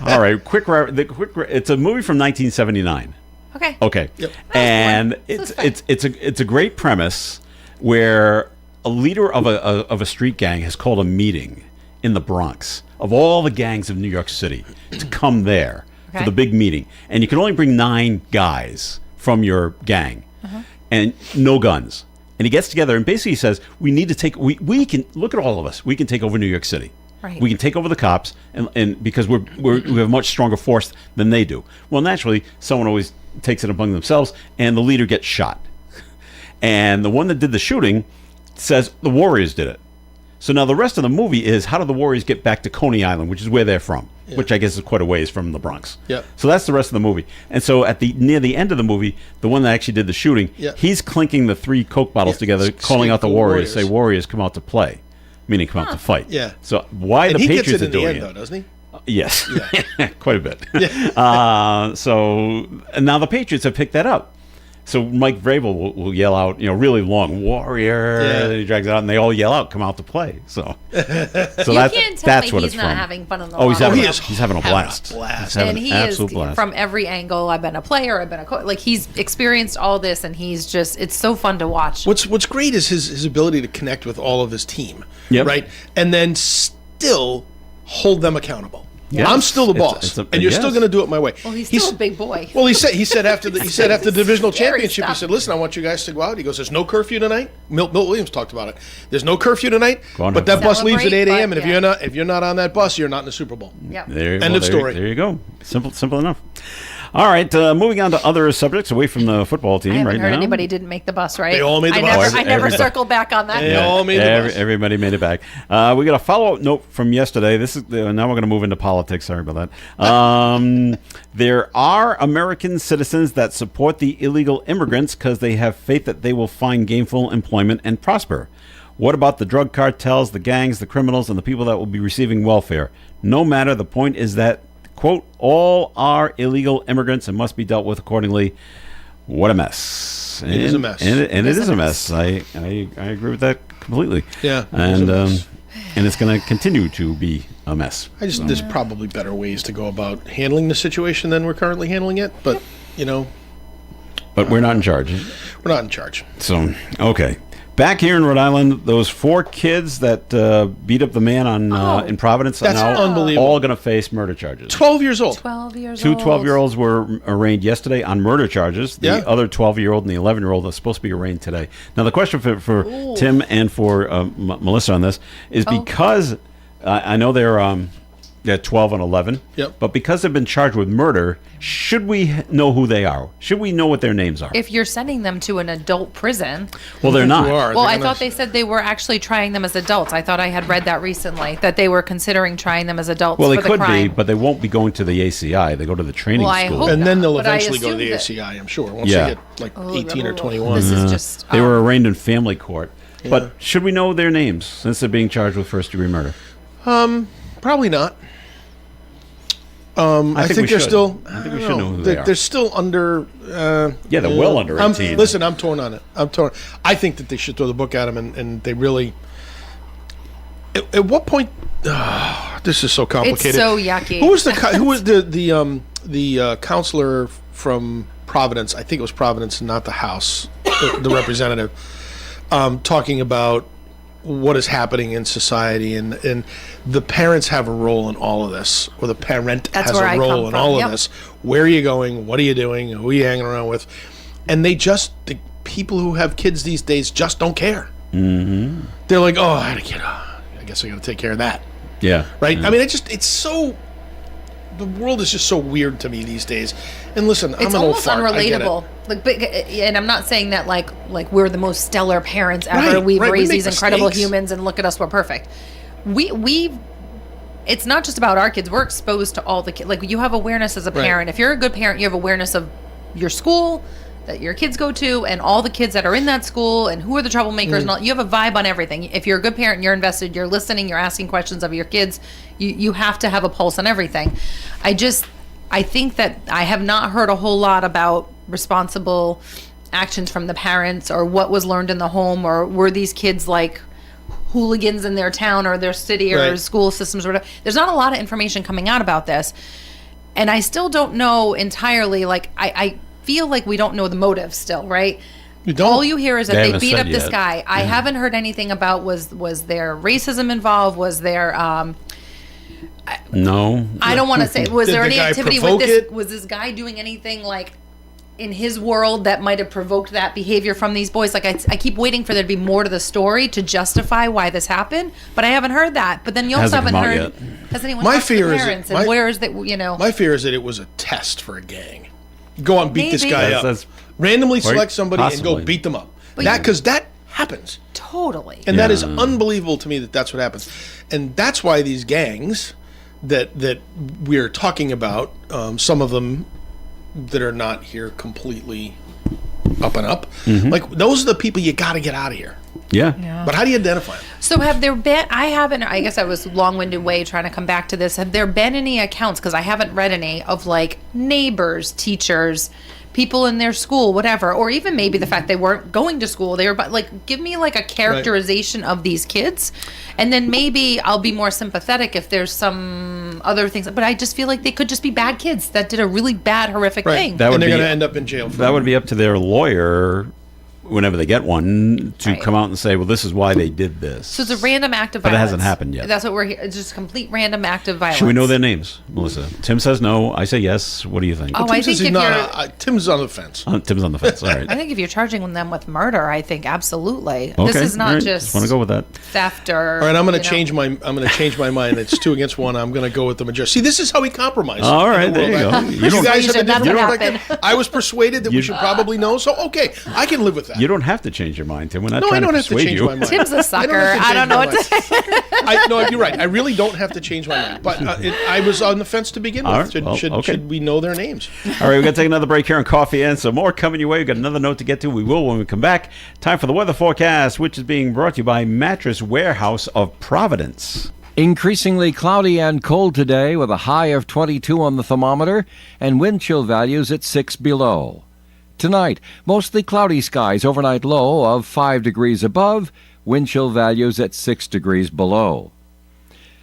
S3: All right, it's a movie from 1979.
S5: Okay.
S3: Okay.
S4: Yep.
S3: And
S5: fun. This is
S3: it's a great premise where a leader of a street gang has called a meeting in the Bronx of all the gangs of New York City to come there for
S5: Okay.
S3: the big meeting. And you can only bring 9 guys from your gang and no guns. and he gets together and basically says, we need to take, we can, look at all of us, we can take over New York City.
S5: Right.
S3: We can take over the cops, and because we have a much stronger force than they do. Well, naturally, someone always takes it among themselves, and the leader gets shot. And the one that did the shooting says the Warriors did it. So now the rest of the movie is, how do the Warriors get back to Coney Island, which is where they're from, which I guess is quite a ways from the Bronx.
S4: Yep.
S3: So that's the rest of the movie. And so near the end of the movie, the one that actually did the shooting, he's clinking the 3 Coke bottles together, calling out the Warriors, say, Warriors, come out to play. Meaning come out to fight.
S4: Yeah.
S3: So why
S4: And
S3: the
S4: he
S3: Patriots
S4: gets it
S3: are
S4: in the
S3: doing
S4: end,
S3: it?
S4: though, doesn't he?
S3: Yes.
S4: Yeah.
S3: Quite a bit.
S4: Yeah.
S3: So and now the Patriots have picked that up. So Mike Vrabel will yell out, really long, Warrior, and he drags it out, and they all yell out, come out to play. So
S5: You can't tell
S3: that's
S5: me
S3: what
S5: he's
S3: it's
S5: not
S3: from.
S5: having fun in the
S3: Oh, he's
S5: locker
S3: having,
S5: room.
S3: he's having a blast.
S4: blast.
S3: He's having
S5: And
S3: an
S5: he
S3: absolute
S5: is
S3: blast.
S5: from every angle. I've been a player, I've been a coach. Like, he's experienced all this, and he's just, it's so fun to watch.
S4: What's great is his ability to connect with all of his team,
S3: Yep.
S4: right? And then still hold them accountable.
S3: Yes.
S4: I'm still the
S3: It's-
S4: boss,
S3: it's a-
S4: and you're
S3: yes.
S4: still going to do it my way.
S5: Well, he's still a big boy.
S4: Well, he said after the divisional
S5: Scary
S4: championship, he
S5: stuff.
S4: said, "Listen, I want you guys to go out." He goes, "There's no curfew tonight." Milt Williams talked about it. There's no curfew tonight,
S3: Go on
S4: but
S3: and
S4: that bus leaves at
S5: celebrate,
S4: 8 a.m.
S5: but
S4: And if you're not on that bus, you're not in the Super Bowl.
S5: Yep.
S4: End of story.
S3: There you go. Simple enough. All right, moving on to other subjects away from the football team
S5: I haven't
S3: right
S5: heard
S3: now.
S5: anybody didn't make the bus, right?
S4: They all made the
S5: I
S4: bus.
S5: Never, I never
S3: Everybody.
S5: circled back on that.
S4: They
S5: note.
S4: all made the bus.
S3: Everybody made it back. We got a follow-up note from yesterday. This is now we're going to move into politics. Sorry about that. There are American citizens that support the illegal immigrants because they have faith that they will find gainful employment and prosper. What about the drug cartels, the gangs, the criminals, and the people that will be receiving welfare? No matter. The point is that, quote, all are illegal immigrants and must be dealt with accordingly. What a mess.
S4: It is a mess.
S3: And it is a mess. I agree with that completely.
S4: Yeah, it is
S3: And
S4: a mess.
S3: and it's going to continue to be a mess.
S4: There's probably better ways to go about handling the situation than we're currently handling it, but
S3: But we're not in charge.
S4: we're not in charge.
S3: So, okay. Back here in Rhode Island, those 4 kids that beat up the man in Providence are
S4: That's
S3: now
S4: unbelievable.
S3: all going to face murder charges.
S4: 12 years old.
S5: 12 years
S3: Two
S5: old.
S3: 12-year-olds were arraigned yesterday on murder charges. The
S4: Yeah.
S3: other 12-year-old and the 11-year-old are supposed to be arraigned today. Now, the question for Tim and for Melissa on this is because I know they're 12 and 11,
S4: Yep.
S3: but because they've been charged with murder, should we know who they are? Should we know what their names are?
S5: If you're sending them to an adult prison,
S3: Well, they're not.
S4: You are.
S5: well,
S4: They're
S5: I
S4: gonna-
S5: thought they said they were actually trying them as adults. I thought I had read that recently, that they were considering trying them as adults
S3: Well, they
S5: for the
S3: could
S5: crime.
S3: be, but they won't be going to the ACI. They go to the training
S5: Well, I
S3: school.
S5: hope
S4: And then they'll
S5: But I
S4: eventually go to the
S5: assumed
S4: ACI, I'm sure, once
S3: Yeah.
S4: they get like
S5: Oh,
S4: 18 or
S5: This
S4: 21.
S5: is just...
S3: They were arraigned in family court. But should we know their names since they're being charged with first-degree murder?
S4: Probably not. I think
S3: we
S4: they're
S3: should.
S4: still.
S3: I think we
S4: don't
S3: should know who they are.
S4: They're still under.
S3: Yeah, they're well under 18.
S4: Listen, I'm torn on it. I'm torn. I think that they should throw the book at them, and they really. At what point? This is so complicated.
S5: It's so yucky.
S4: Who was the counselor from Providence? I think it was Providence, not the House, the representative, talking about what is happening in society, and the parents have a role in all of this, or the parent
S5: That's
S4: has
S5: where
S4: a
S5: I
S4: role
S5: come
S4: in
S5: from,
S4: all of
S5: yep.
S4: this. Where are you going? What are you doing? Who are you hanging around with? And the people who have kids these days just don't care. Mm-hmm. They're like, oh, I had a kid. I guess I got to take care of that.
S3: Yeah.
S4: Right? I mean, it's so. The world is just so weird to me these days. And listen, I'm
S5: It's
S4: an old
S5: almost
S4: fart. I get it.
S5: unrelatable. Like, but, and I'm not saying that like we're the most stellar parents ever.
S4: Right,
S5: We've
S4: right. We
S5: raised
S4: make
S5: these incredible
S4: mistakes.
S5: humans, and look at us, we're perfect. It's not just about our kids. We're exposed to all the kids. Like, you have awareness as a
S4: Right.
S5: parent. If you're a good parent, you have awareness of your school that your kids go to, and all the kids that are in that school, and who are the troublemakers, and all. You have a vibe on everything. If you're a good parent, you're invested. You're listening. You're asking questions of your kids. You have to have a pulse on everything. I think that I have not heard a whole lot about responsible actions from the parents, or what was learned in the home, or were these kids like hooligans in their town or their city or
S4: Right.
S5: school systems or whatever. There's not a lot of information coming out about this. And I still don't know entirely, like, I feel like we don't know the motive still, right?
S4: You don't.
S5: All you hear is that
S3: They
S5: they
S3: haven't
S5: beat
S3: said
S5: up this
S3: yet.
S5: guy. I haven't heard anything about was there racism involved? Was there
S3: No.
S5: I don't want to say. Was
S4: Did
S5: there
S4: the
S5: any
S4: guy
S5: activity with
S4: provoke
S5: this?
S4: it?
S5: Was this guy doing anything like in his world that might have provoked that behavior from these boys. Like, I keep waiting for there to be more to the story to justify why this happened, but I haven't heard that. But then you also
S3: Hasn't
S5: haven't
S3: come out
S5: heard.
S3: yet.
S5: Has anyone
S4: My
S5: talked to
S4: fear
S5: the
S4: is that-
S5: parents?
S4: my-
S5: And where is that? You know,
S4: My fear is that it was a test for a gang. Go on, beat this
S5: Maybe.
S4: guy
S3: That's-
S4: up.
S3: that's
S4: Randomly
S3: quite
S4: select somebody and
S3: possibly.
S4: go beat them up.
S5: But
S4: Because that happens.
S5: totally.
S4: And that is
S3: Yeah.
S4: unbelievable to me that that's what happens. And that's why these gangs that we're talking about, some of them that are not here completely up and up, like those are the people you got to get out of here.
S3: Yeah.
S4: But how do you identify them?
S5: So have there been, I guess I was long-winded way trying to come back to this. Have there been any accounts, because I haven't read any, of like neighbors, teachers, people in their school, whatever, or even maybe the fact they weren't going to school. They were, but like, give me like a characterization of these kids, and then maybe I'll be more sympathetic if there's some other things. But I just feel like they could just be bad kids that did a really bad, horrific thing.
S3: That would
S4: And they're
S3: be-
S4: going to end up in jail.
S3: That would be up to their lawyer whenever they get one to
S5: Right.
S3: come out and say, well, this is why they did this.
S5: So it's a random act of
S3: But it
S5: violence.
S3: hasn't happened yet.
S5: That's what we're here. It's just a complete random act of violence.
S3: Should we know their names, Melissa? Tim says no. I say yes. What do you think?
S5: Oh, I
S4: Tim's
S5: think if you're,
S4: Tim's on the fence.
S3: Tim's on the fence. All right.
S5: I think if you're charging them with murder, I think absolutely.
S3: Okay.
S5: This is not
S3: all right.
S5: just
S3: want to go with that.
S5: theft or.
S4: All right, I'm going
S5: you
S4: to
S5: know.
S4: change my mind. It's 2 against 1. I'm going to go with the majority. See, this is how we compromise.
S3: All right, there you go.
S4: You guys have a
S5: That's
S4: different
S5: what
S4: perspective. I was persuaded that we should probably know. So okay, I can live with that.
S3: You don't have to change your mind, Tim. We're not
S4: No, I
S3: trying
S4: don't
S3: to
S4: have to
S3: persuade
S4: change
S3: you.
S4: my mind.
S5: Tim's a sucker.
S4: I
S5: I don't know what to
S4: to say. No, you're right. I really don't have to change my mind. But I was on the fence to begin
S3: All
S4: with.
S3: right, well, okay.
S4: Should we know their names?
S3: All right, we're going to take another break here on Coffee and some more coming your way. We've got another note to get to. We will when we come back. Time for the weather forecast, which is being brought to you by Mattress Warehouse of Providence.
S2: Increasingly cloudy and cold today with a high of 22 on the thermometer and wind chill values at 6 below. Tonight, mostly cloudy skies, overnight low of 5 degrees above, wind chill values at 6 degrees below.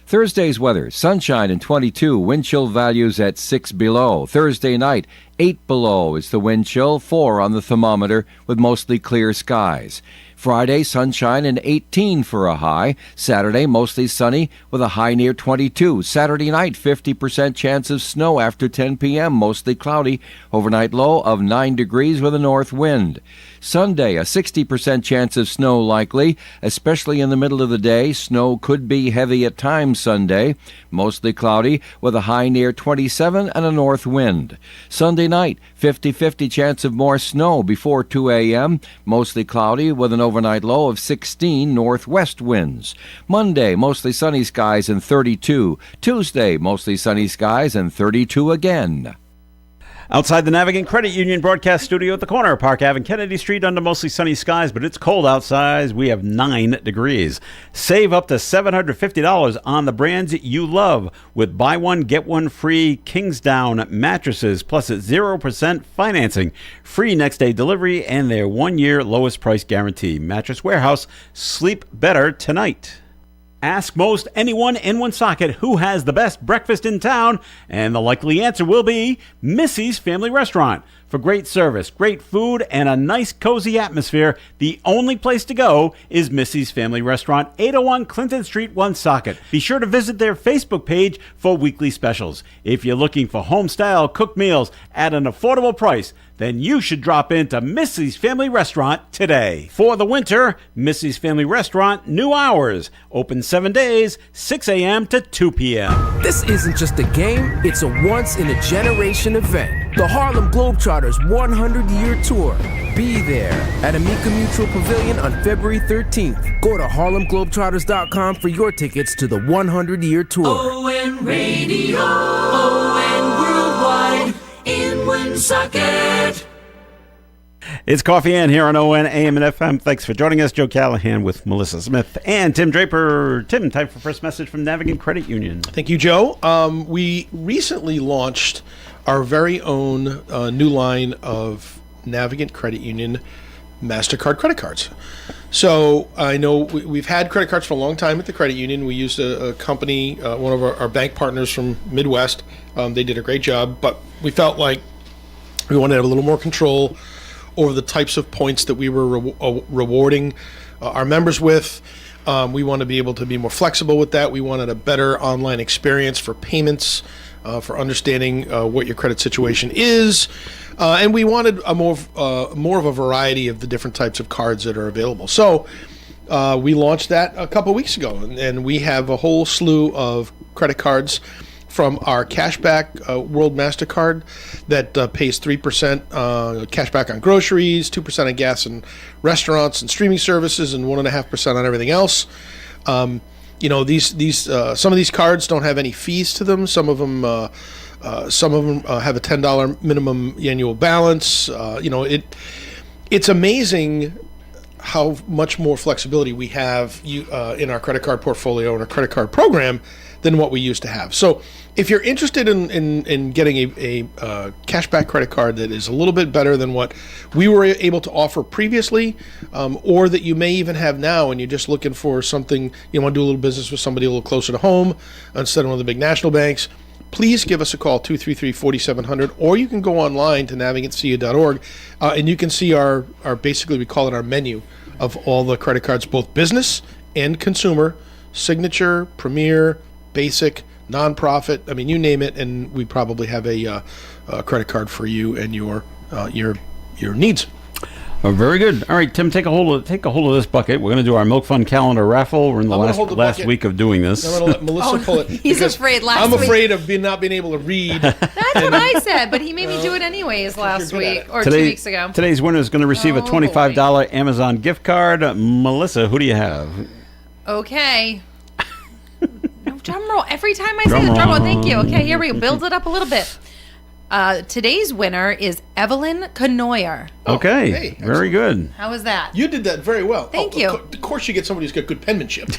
S2: Thursday's weather, sunshine and 22, wind chill values at 6 below. Thursday night, 8 below is the wind chill, 4 on the thermometer with mostly clear skies. Friday, sunshine and 18 for a high. Saturday, mostly sunny with a high near 22. Saturday night, 50% chance of snow after 10 p.m., mostly cloudy. Overnight low of 9 degrees with a north wind. Sunday, a 60% chance of snow likely, especially in the middle of the day. Snow could be heavy at times Sunday. Mostly cloudy with a high near 27 and a north wind. Sunday night, 50-50 chance of more snow before 2 a.m. Mostly cloudy with an overnight low of 16 northwest winds. Monday, mostly sunny skies and 32. Tuesday, mostly sunny skies and 32 again.
S3: Outside the Navigant Credit Union broadcast studio at the corner of Park Ave and Kennedy Street under mostly sunny skies, but it's cold outside. We have 9 degrees. Save up to $750 on the brands you love with buy one, get one free Kingsdown mattresses, plus at 0% financing, free next day delivery, and their 1-year lowest price guarantee. Mattress Warehouse, sleep better tonight. Ask most anyone in Woonsocket who has the best breakfast in town, and the likely answer will be Missy's Family Restaurant. For great service, great food, and a nice cozy atmosphere, the only place to go is Missy's Family Restaurant, 801 Clinton Street, Woonsocket. Be sure to visit their Facebook page for weekly specials. If you're looking for home-style cooked meals at an affordable price, then you should drop into Missy's Family Restaurant today. For the winter, Missy's Family Restaurant, new hours. Open 7 days, 6 a.m. to 2 p.m.
S1: This isn't just a game, it's a once-in-a-generation event. The Harlem Globetrotters 100-year tour. Be there at Amica Mutual Pavilion on February 13th. Go to harlemglobetrotters.com for your tickets to the 100-year tour.
S6: ON Radio, ON Worldwide, in Woonsocket.
S3: It's Coffee Ann here on ON AM and FM. Thanks for joining us. Joe Callahan with Melissa Smith and Tim Draper. Tim, time for first message from Navigant Credit Union.
S4: Thank you, Joe. We recently launched our very own new line of Navigant Credit Union MasterCard credit cards. So I know we've had credit cards for a long time at the credit union. We used a company, one of our bank partners from Midwest. They did a great job, but we felt like we wanted to have a little more control over the types of points that we were rewarding our members with. We want to be able to be more flexible with that. We wanted a better online experience for payments. for understanding what your credit situation is. And we wanted a more of a variety of the different types of cards that are available. So we launched that a couple weeks ago, and we have a whole slew of credit cards from our cashback World MasterCard that pays 3% cashback on groceries, 2% on gas and restaurants and streaming services, and 1.5% on everything else. These some of these cards don't have any fees to them. Some of them have a $10 minimum annual balance. It's amazing how much more flexibility we have in our credit card portfolio and our credit card program than what we used to have. So if you're interested in getting a cashback credit card that is a little bit better than what we were able to offer previously, or that you may even have now, and you're just looking for something, you want to do a little business with somebody a little closer to home instead of one of the big national banks, please give us a call, 233-4700, or you can go online to navigatecu.org, and you can see our basically, we call it our menu of all the credit cards, both business and consumer, Signature, Premier, Basic, nonprofit. I mean, you name it, and we probably have a credit card for you and your needs.
S3: Very good. All right, Tim, take a hold of this bucket. We're going to do our Milk Fund calendar raffle. We're in the last week of doing this.
S4: I'm going to let Melissa pull it.
S5: He's afraid
S4: I'm afraid of not being able to read.
S5: That's what I said, but he made me do it anyways last week or 2 weeks ago.
S3: Today's winner is going to receive a $25 Amazon gift card. Melissa, who do you have?
S5: Okay. No drum roll. Every time I say the drum roll, thank you. Okay, here we go. Build it up a little bit. Today's winner is Evelyn Canoyer.
S3: Okay,
S4: hey,
S3: very good.
S5: How was that?
S4: You did that very well.
S5: Thank you.
S4: Of course, you get somebody who's got good penmanship.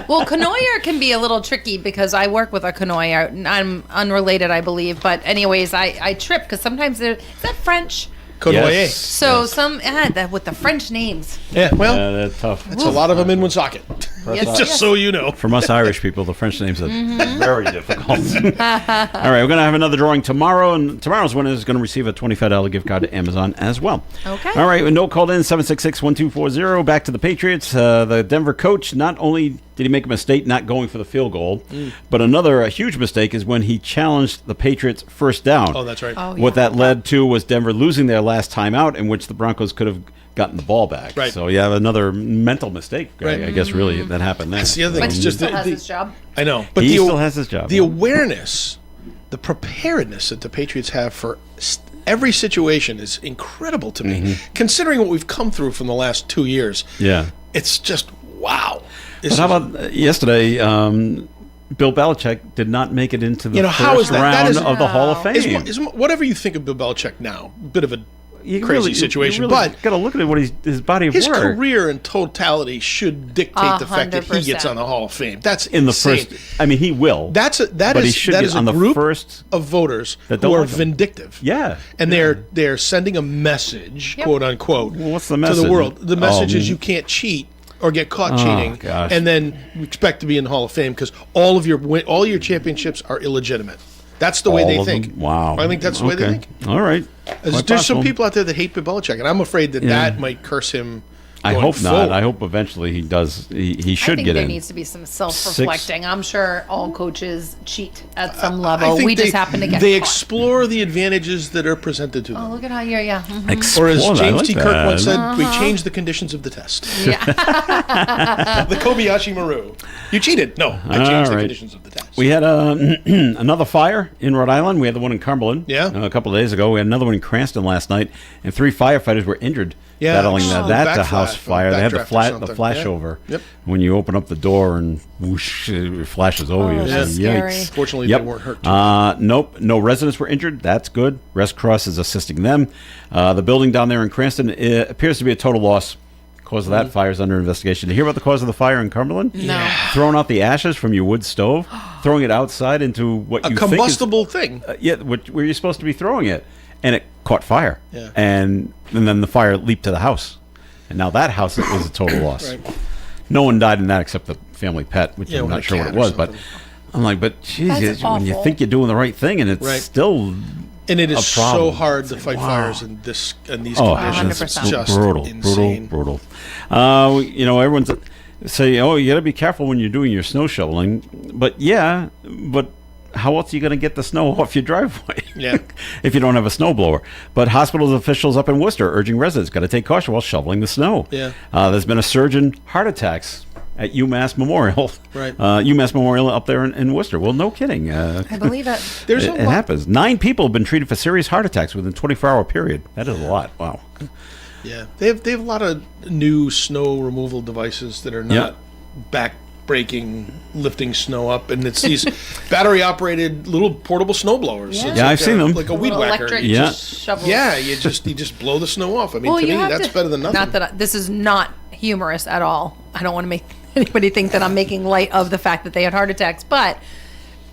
S5: Well, Canoyer can be a little tricky because I work with a Canoyer. I'm unrelated, I believe. But anyways, I trip because sometimes is that French?
S4: Canoyer.
S3: Yes.
S5: So that with the French names.
S4: Yeah, well,
S3: that's tough.
S4: that's a lot of them in Woonsocket. Just so you know.
S3: From us Irish people, the French names are very difficult. All right, we're going to have another drawing tomorrow, and tomorrow's winner is going to receive a $25 gift card to Amazon as well.
S5: Okay.
S3: All right, a note called in, 766-1240. Back to the Patriots. The Denver coach, not only did he make a mistake not going for the field goal, but another huge mistake is when he challenged the Patriots' first down.
S4: Oh, that's right.
S3: What that led to was Denver losing their last timeout, in which the Broncos could have gotten the ball back.
S4: Right.
S3: So you have another mental mistake,
S4: Right.
S3: I guess, really, that happened there.
S4: That's the other thing.
S5: But
S4: It's
S5: he
S4: just
S5: still has his job.
S4: I know. But
S3: He still has his job.
S4: The awareness, the preparedness that the Patriots have for every situation is incredible to me. Considering what we've come through from the last 2 years.
S3: Yeah.
S4: It's just, wow.
S3: But how about yesterday? Bill Belichick did not make it into the
S4: how
S3: first
S4: is that? That
S3: round
S4: is-
S3: of the Hall of Fame.
S4: Whatever you think of Bill Belichick now, bit of a
S3: You
S4: crazy
S3: really-
S4: situation,
S3: you really
S4: but
S3: got to look at what his body of
S4: his
S3: work.
S4: career in totality should dictate the fact that he
S5: 100%.
S4: gets on the Hall of Fame. That's
S3: in the
S4: insane.
S3: first. I mean, he will.
S4: That
S3: but he
S4: is
S3: should
S4: that
S3: get
S4: is
S3: on
S4: a
S3: the
S4: group
S3: first
S4: of voters
S3: that
S4: who
S3: don't
S4: are
S3: like him.
S4: vindictive.
S3: Yeah.
S4: And they're sending a message, quote unquote,
S3: Well, what's the
S4: to
S3: message?
S4: the world. The message is
S3: Oh.
S4: you can't cheat or get caught cheating,
S3: gosh.
S4: and then expect to be in the Hall of Fame because all your championships are illegitimate. That's the way
S3: All
S4: they
S3: of
S4: think.
S3: them? Wow.
S4: I think that's the way they
S3: Okay.
S4: think.
S3: All right.
S4: There's
S3: Quite
S4: some
S3: possible.
S4: people out there that hate Bill Belichick, and I'm afraid that that might curse him.
S3: I
S4: going
S3: hope not.
S4: forward.
S3: I hope eventually he does. He should
S5: I think
S3: get
S5: there
S3: in.
S5: needs to be some self-reflecting. I'm sure all coaches cheat at some level.
S4: I think
S5: We just happen to get
S4: they
S5: caught.
S4: explore the advantages that are presented to them.
S5: Oh, look at how you're, mhm.
S3: Explore
S4: Or as
S3: that. I
S4: James
S3: like
S4: T. Kirk
S3: that.
S4: once said, we changed the conditions of the test.
S5: Yeah.
S4: The Kobayashi Maru. You cheated. No, I changed the
S3: right.
S4: conditions of the test.
S3: We had another fire in Rhode Island. We had the one in Cumberland a couple of days ago. We had another one in Cranston last night, and 3 firefighters were injured battling that house fire. They had the flashover.
S4: Yep.
S3: When you open up the door and whoosh, it flashes over you.
S5: that's
S3: So,
S5: scary.
S3: yikes.
S4: Fortunately, they weren't hurt.
S3: Nope, no residents were injured. That's good. Red Cross is assisting them. The building down there in Cranston appears to be a total loss. Cause of that fire is under investigation. Did you hear about the cause of the fire in Cumberland?
S5: No.
S3: Throwing out the ashes from your wood stove, throwing it outside into what
S4: A
S3: you
S4: combustible thing.
S3: think is, where you're supposed to be throwing it, and it caught fire.
S4: Yeah.
S3: And then the fire leaped to the house, and now that house was a total loss.
S4: Right.
S3: No one died in that except the family pet, which
S4: Yeah,
S3: I'm
S4: with
S3: not
S4: a
S3: sure what
S4: cat
S3: it
S4: or
S3: was. But
S4: something.
S3: I'm like, but geez,
S5: That's
S3: when you
S5: awful.
S3: think you're doing the right thing, and it's
S4: Right.
S3: still.
S4: And it is
S3: a
S4: so
S3: problem.
S4: hard to fight
S3: Wow.
S4: fires in these
S3: Oh,
S4: conditions.
S5: 100%.
S4: It's just
S3: brutal,
S4: insane.
S3: brutal. Everyone's say, "Oh, you got to be careful when you're doing your snow shoveling." But how else are you going to get the snow off your driveway?
S4: Yeah.
S3: If you don't have a snowblower. But hospitals officials up in Worcester urging residents got to take caution while shoveling the snow.
S4: Yeah.
S3: There's been a surge in heart attacks at UMass Memorial.
S4: Right.
S3: UMass Memorial up there in Worcester. Well, no kidding.
S5: I believe it.
S4: There's
S3: It happens. 9 people have been treated for serious heart attacks within a 24-hour period. That is a lot. Wow.
S4: Yeah, they have a lot of new snow removal devices that are not back-breaking, lifting snow up, and it's these battery-operated little portable snow blowers.
S5: Yeah.
S4: It's
S3: Yeah, I've seen them.
S4: like a weed
S5: Little
S4: whacker.
S5: electric
S3: Yeah.
S5: shovel.
S4: Yeah, you just blow the snow off. I mean,
S5: Well,
S4: to me,
S5: you have
S4: that's
S5: to-
S4: better than nothing.
S5: Not that this is not humorous at all. I don't want to make anybody think that I'm making light of the fact that they had heart attacks, but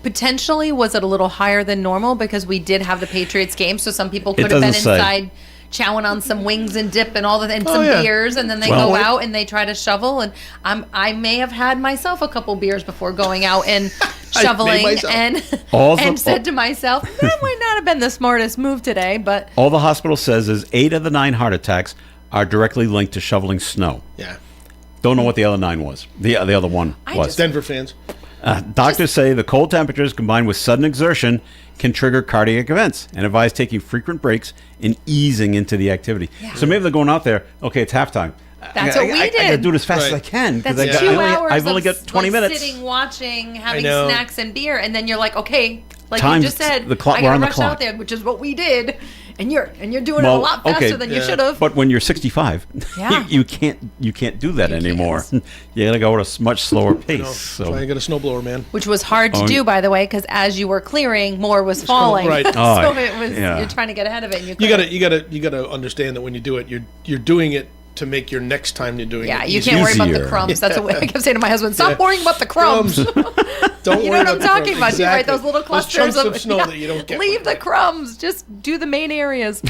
S5: potentially was it a little higher than normal because we did have the Patriots game, so some people could have been
S3: doesn't say.
S5: inside chowing on some wings and dip and and some
S4: yeah.
S5: beers, and then they
S3: Well-
S5: go out and they try to shovel, and I may have had myself a couple beers before going out and shoveling,
S4: myself.
S5: and
S3: Also-
S5: said to myself, that might not have been the smartest move today, but
S3: All the hospital says is 8 of the 9 heart attacks are directly linked to shoveling snow.
S4: Yeah,
S3: Don't know what the other 9 was. The other one
S5: I
S3: was.
S5: just-
S4: Denver fans.
S3: Doctors say the cold temperatures combined with sudden exertion can trigger cardiac events and advise taking frequent breaks and easing into the activity. So maybe they're going out there, okay, it's halftime.
S5: That's what we
S3: I got to
S5: did.
S3: do it as fast as I
S4: Right.
S3: can because
S5: that's
S3: I
S5: 2 hours.
S3: I've only
S5: of,
S3: got 20
S5: like,
S3: minutes.
S5: sitting, watching, having
S4: know.
S5: snacks and beer, and then you're like, okay, like
S3: Time's-
S5: you just said,
S3: the clock-
S5: I
S3: we're
S5: gotta
S3: on the
S5: rush
S3: clock.
S5: out there, which is what we did, and you're doing it a lot faster than you
S4: Yeah.
S5: should have.
S3: But when you're 65,
S5: Yeah.
S3: you can't do that anymore. You got to go at a much slower pace.
S4: No,
S3: So
S4: trying to get a snowblower, man.
S5: Which was hard to
S3: Oh,
S5: do, by the way, because as you were clearing, more was falling.
S4: right.
S5: so
S3: Oh,
S5: it was
S3: yeah.
S5: you're trying to get ahead of it. And
S4: You gotta understand that when you do it, you're doing it to make your next time you're doing
S5: yeah,
S4: it.
S5: you
S4: easier.
S5: can't worry about the
S3: Easier.
S5: crumbs. That's what I kept saying to my husband. Stop
S4: Yeah.
S5: worrying about the crumbs.
S4: Don't
S5: You
S4: worry
S5: know what
S4: about
S5: I'm
S4: the
S5: talking
S4: crumbs.
S5: about, too, right?
S4: Exactly.
S5: Those little clusters
S4: chunks of snow that you don't get.
S5: Leave the crumbs. Just do the main areas.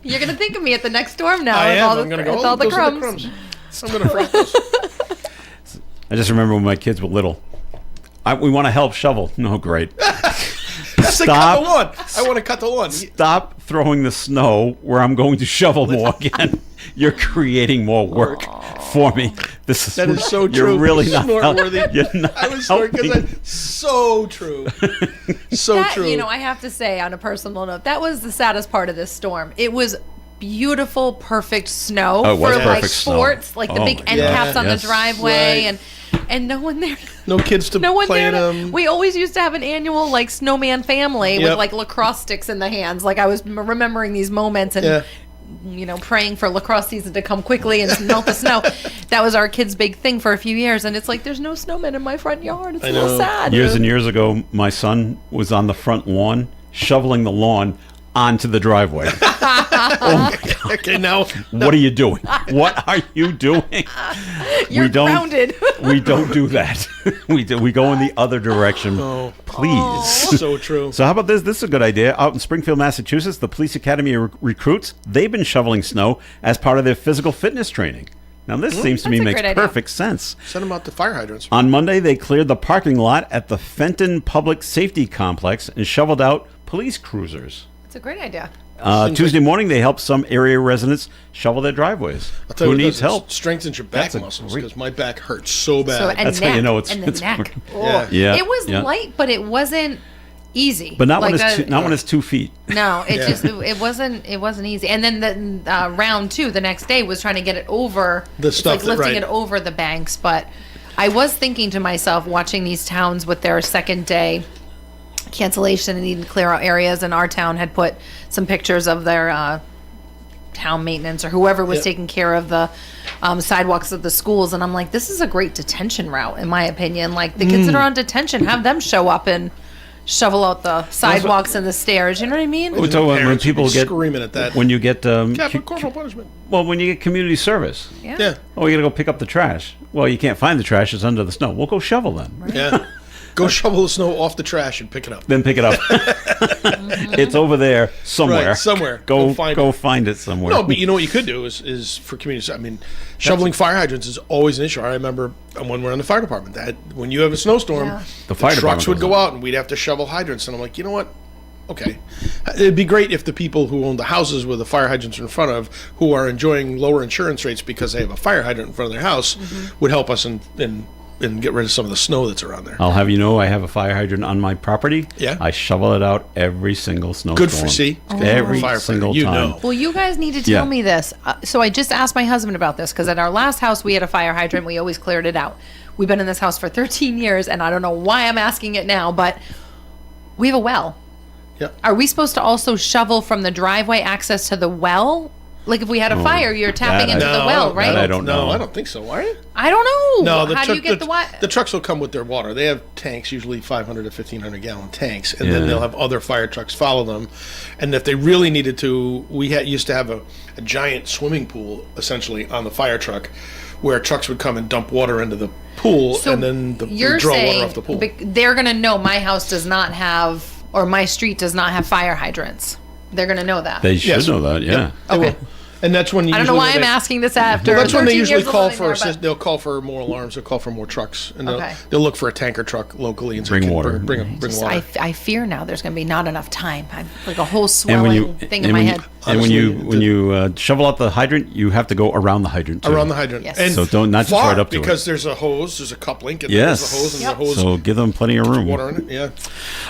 S5: You're gonna think of me at the next storm now.
S4: I
S5: with
S4: am.
S5: all the,
S4: I'm gonna go.
S5: with
S4: Oh,
S5: all the
S4: those are
S5: crumbs.
S4: the crumbs. I'm gonna front those.
S3: I just remember when my kids were little. We want to help shovel. No, great.
S4: That's like cut
S3: Stop.
S4: the lawn. I want to cut the lawn.
S3: Stop throwing the snow where I'm going to shovel more again. You're creating more work for me.
S4: That is so true.
S3: You're really not
S4: Snort-worthy.
S3: You're not
S4: I was sorry because
S3: helping.
S4: so true. So
S5: That,
S4: true.
S5: you know, I have to say on a personal note, that was the saddest part of this storm. It was beautiful, perfect snow
S3: Oh, it was
S5: for like
S3: perfect snow.
S5: sports, like the
S3: Oh,
S5: big
S3: my
S5: end
S4: God.
S5: caps on
S3: Yes.
S5: the driveway,
S4: Right.
S5: and no one there.
S4: no kids to
S5: No one
S4: play
S5: there.
S4: in them.
S5: We always used to have an annual like snowman family with
S4: Yep.
S5: like lacrosse sticks in the hands. Like I was remembering these moments and
S4: Yeah.
S5: you know praying for lacrosse season to come quickly and melt the snow. That was our kids' big thing for a few years, and it's like there's no snowmen in my front yard. It's a little
S4: know.
S5: sad.
S3: Years and years ago, my son was on the front lawn shoveling the lawn onto the driveway.
S4: Okay, now
S3: What are you doing? What are you doing?
S5: You're
S3: we don't.
S5: grounded.
S3: We don't do that. We go in the other direction.
S4: Oh.
S3: Please.
S4: so true.
S3: So how about this? This is a good idea. Out in Springfield, Massachusetts, the Police Academy of recruits, they've been shoveling snow as part of their physical fitness training. Now this seems to me
S5: That's a
S3: makes
S5: great idea.
S3: perfect sense.
S4: Send them out to fire hydrants.
S3: On Monday, they cleared the parking lot at the Fenton Public Safety Complex and shoveled out police cruisers.
S5: It's a great idea.
S3: Tuesday morning, they helped some area residents shovel their driveways.
S4: I'll tell you
S3: Who
S4: what it
S3: needs
S4: does, it
S3: help?
S4: strengthens your back
S3: That's a
S4: muscles
S3: great-
S4: because my back hurts so bad.
S5: So and
S3: That's
S5: neck,
S3: how you know it's-
S5: and the
S3: it's
S5: neck.
S3: working.
S5: Oh.
S4: Yeah.
S3: Yeah,
S5: It was
S3: yeah.
S5: light, but it wasn't easy.
S3: But not
S5: Like
S3: when it's
S5: that-
S3: not when it's 2 feet.
S5: No, it
S4: Yeah.
S5: just it wasn't easy. And then the round 2 the next day was trying to get it over
S4: The
S5: it's
S4: stuff
S5: like
S4: that-
S5: lifting
S4: right.
S5: it over the banks. But I was thinking to myself, watching these towns with their second day cancellation and needing to clear out areas, and our town had put some pictures of their town maintenance or whoever was
S4: Yep.
S5: taking care of the sidewalks of the schools, and I'm like, this is a great detention route in my opinion. Like the kids that are on detention, have them show up and shovel out the sidewalks and the stairs. You know what I mean?
S3: We're talking about when
S4: Parents would
S3: people
S4: be
S3: get
S4: screaming at that.
S3: when you get
S4: Capital corporal punishment.
S3: well, when you get community service.
S4: Yeah,
S3: Oh, you gotta go pick up the trash. Well, you can't find the trash; it's under the snow. We'll go shovel then.
S4: yeah. Go shovel the snow off the trash and pick it up.
S3: Then pick it up. It's over there somewhere.
S4: Right, somewhere.
S3: Go
S4: Go find
S3: find it somewhere.
S4: No, but you know what you could do is for community. I mean, shoveling fire hydrants is always an issue. I remember when we're in the fire department that when you have a snowstorm,
S5: Yeah.
S3: The fire
S4: trucks
S3: department
S4: would
S3: goes
S4: go
S3: out.
S4: out and we'd have to shovel hydrants. And I'm like, you know what? Okay, it'd be great if the people who own the houses with the fire hydrants in front of, who are enjoying lower insurance rates because they have a fire hydrant in front of their house, would help us in and get rid of some of the snow that's around there.
S3: I'll have you know, I have a fire hydrant on my property.
S4: Yeah.
S3: I shovel it out every single snowstorm.
S4: Good for see.
S3: Every
S4: Firefighter,
S3: single
S4: you
S3: time.
S4: know.
S5: Well, you guys need to tell me this. So I just asked my husband about this because at our last house we had a fire hydrant. We always cleared it out. We've been in this house for 13 years, and I don't know why I'm asking it now, but we have a well.
S4: Yeah.
S5: Are we supposed to also shovel from the driveway access to the well? Like if we had a fire, you're tapping into the well, right?
S3: I don't know.
S4: No, I don't think so. Are you?
S5: I don't know.
S4: No.
S5: How do you get the water?
S4: The trucks will come with their water. They have tanks, usually 500 to 1,500 gallon tanks, and then they'll have other fire trucks follow them. And if they really needed to, used to have a giant swimming pool essentially on the fire truck, where trucks would come and dump water into the pool, and then
S5: you're
S4: draw water
S5: saying
S4: off the pool.
S5: They're going to know my house does not have, or my street does not have fire hydrants. They're going to know that.
S3: They should know that, yeah.
S4: They
S5: Okay.
S4: will. And that's when you
S5: I don't know why I'm asking this after.
S4: Well, that's when they
S5: 13
S4: usually
S5: years of
S4: call
S5: living
S4: for.
S5: there, but-
S4: They'll call for more alarms. They'll call for more trucks, and
S5: Okay.
S4: they'll look for a tanker truck locally and say,
S3: Bring
S4: "Can
S3: water."
S4: Bring
S5: Just,
S4: water."
S5: I fear now there's going to be not enough time. I'm like a whole
S3: And
S5: swelling
S3: when you
S5: thing in
S3: and
S5: my
S3: when
S5: head.
S3: you, and
S4: Honestly,
S3: when you shovel out the hydrant, you have to go around the hydrant too.
S4: Around the hydrant,
S5: Yes.
S4: and
S3: So don't- not just
S4: far,
S3: right up to it.
S4: because there's a hose, there's a cup link, and
S3: Yes.
S4: there's a hose, and
S5: Yep.
S4: the hose
S3: So give them plenty of room.
S4: water in it. Yeah.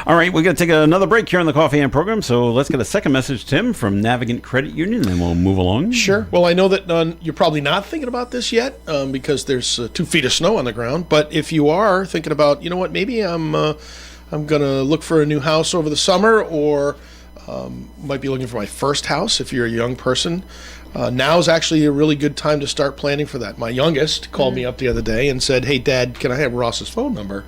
S3: All right, we're going to take another break here on the Coffee and program. So let's get a second message, Tim, from Navigant Credit Union, and then we'll move along.
S4: Sure. Well, I know that you're probably not thinking about this yet because there's 2 feet of snow on the ground. But if you are thinking about, you know what, maybe I'm going to look for a new house over the summer, or might be looking for my first house if you're a young person. Now is actually a really good time to start planning for that. My youngest called me up the other day and said, "Hey, Dad, can I have Ross's phone number?"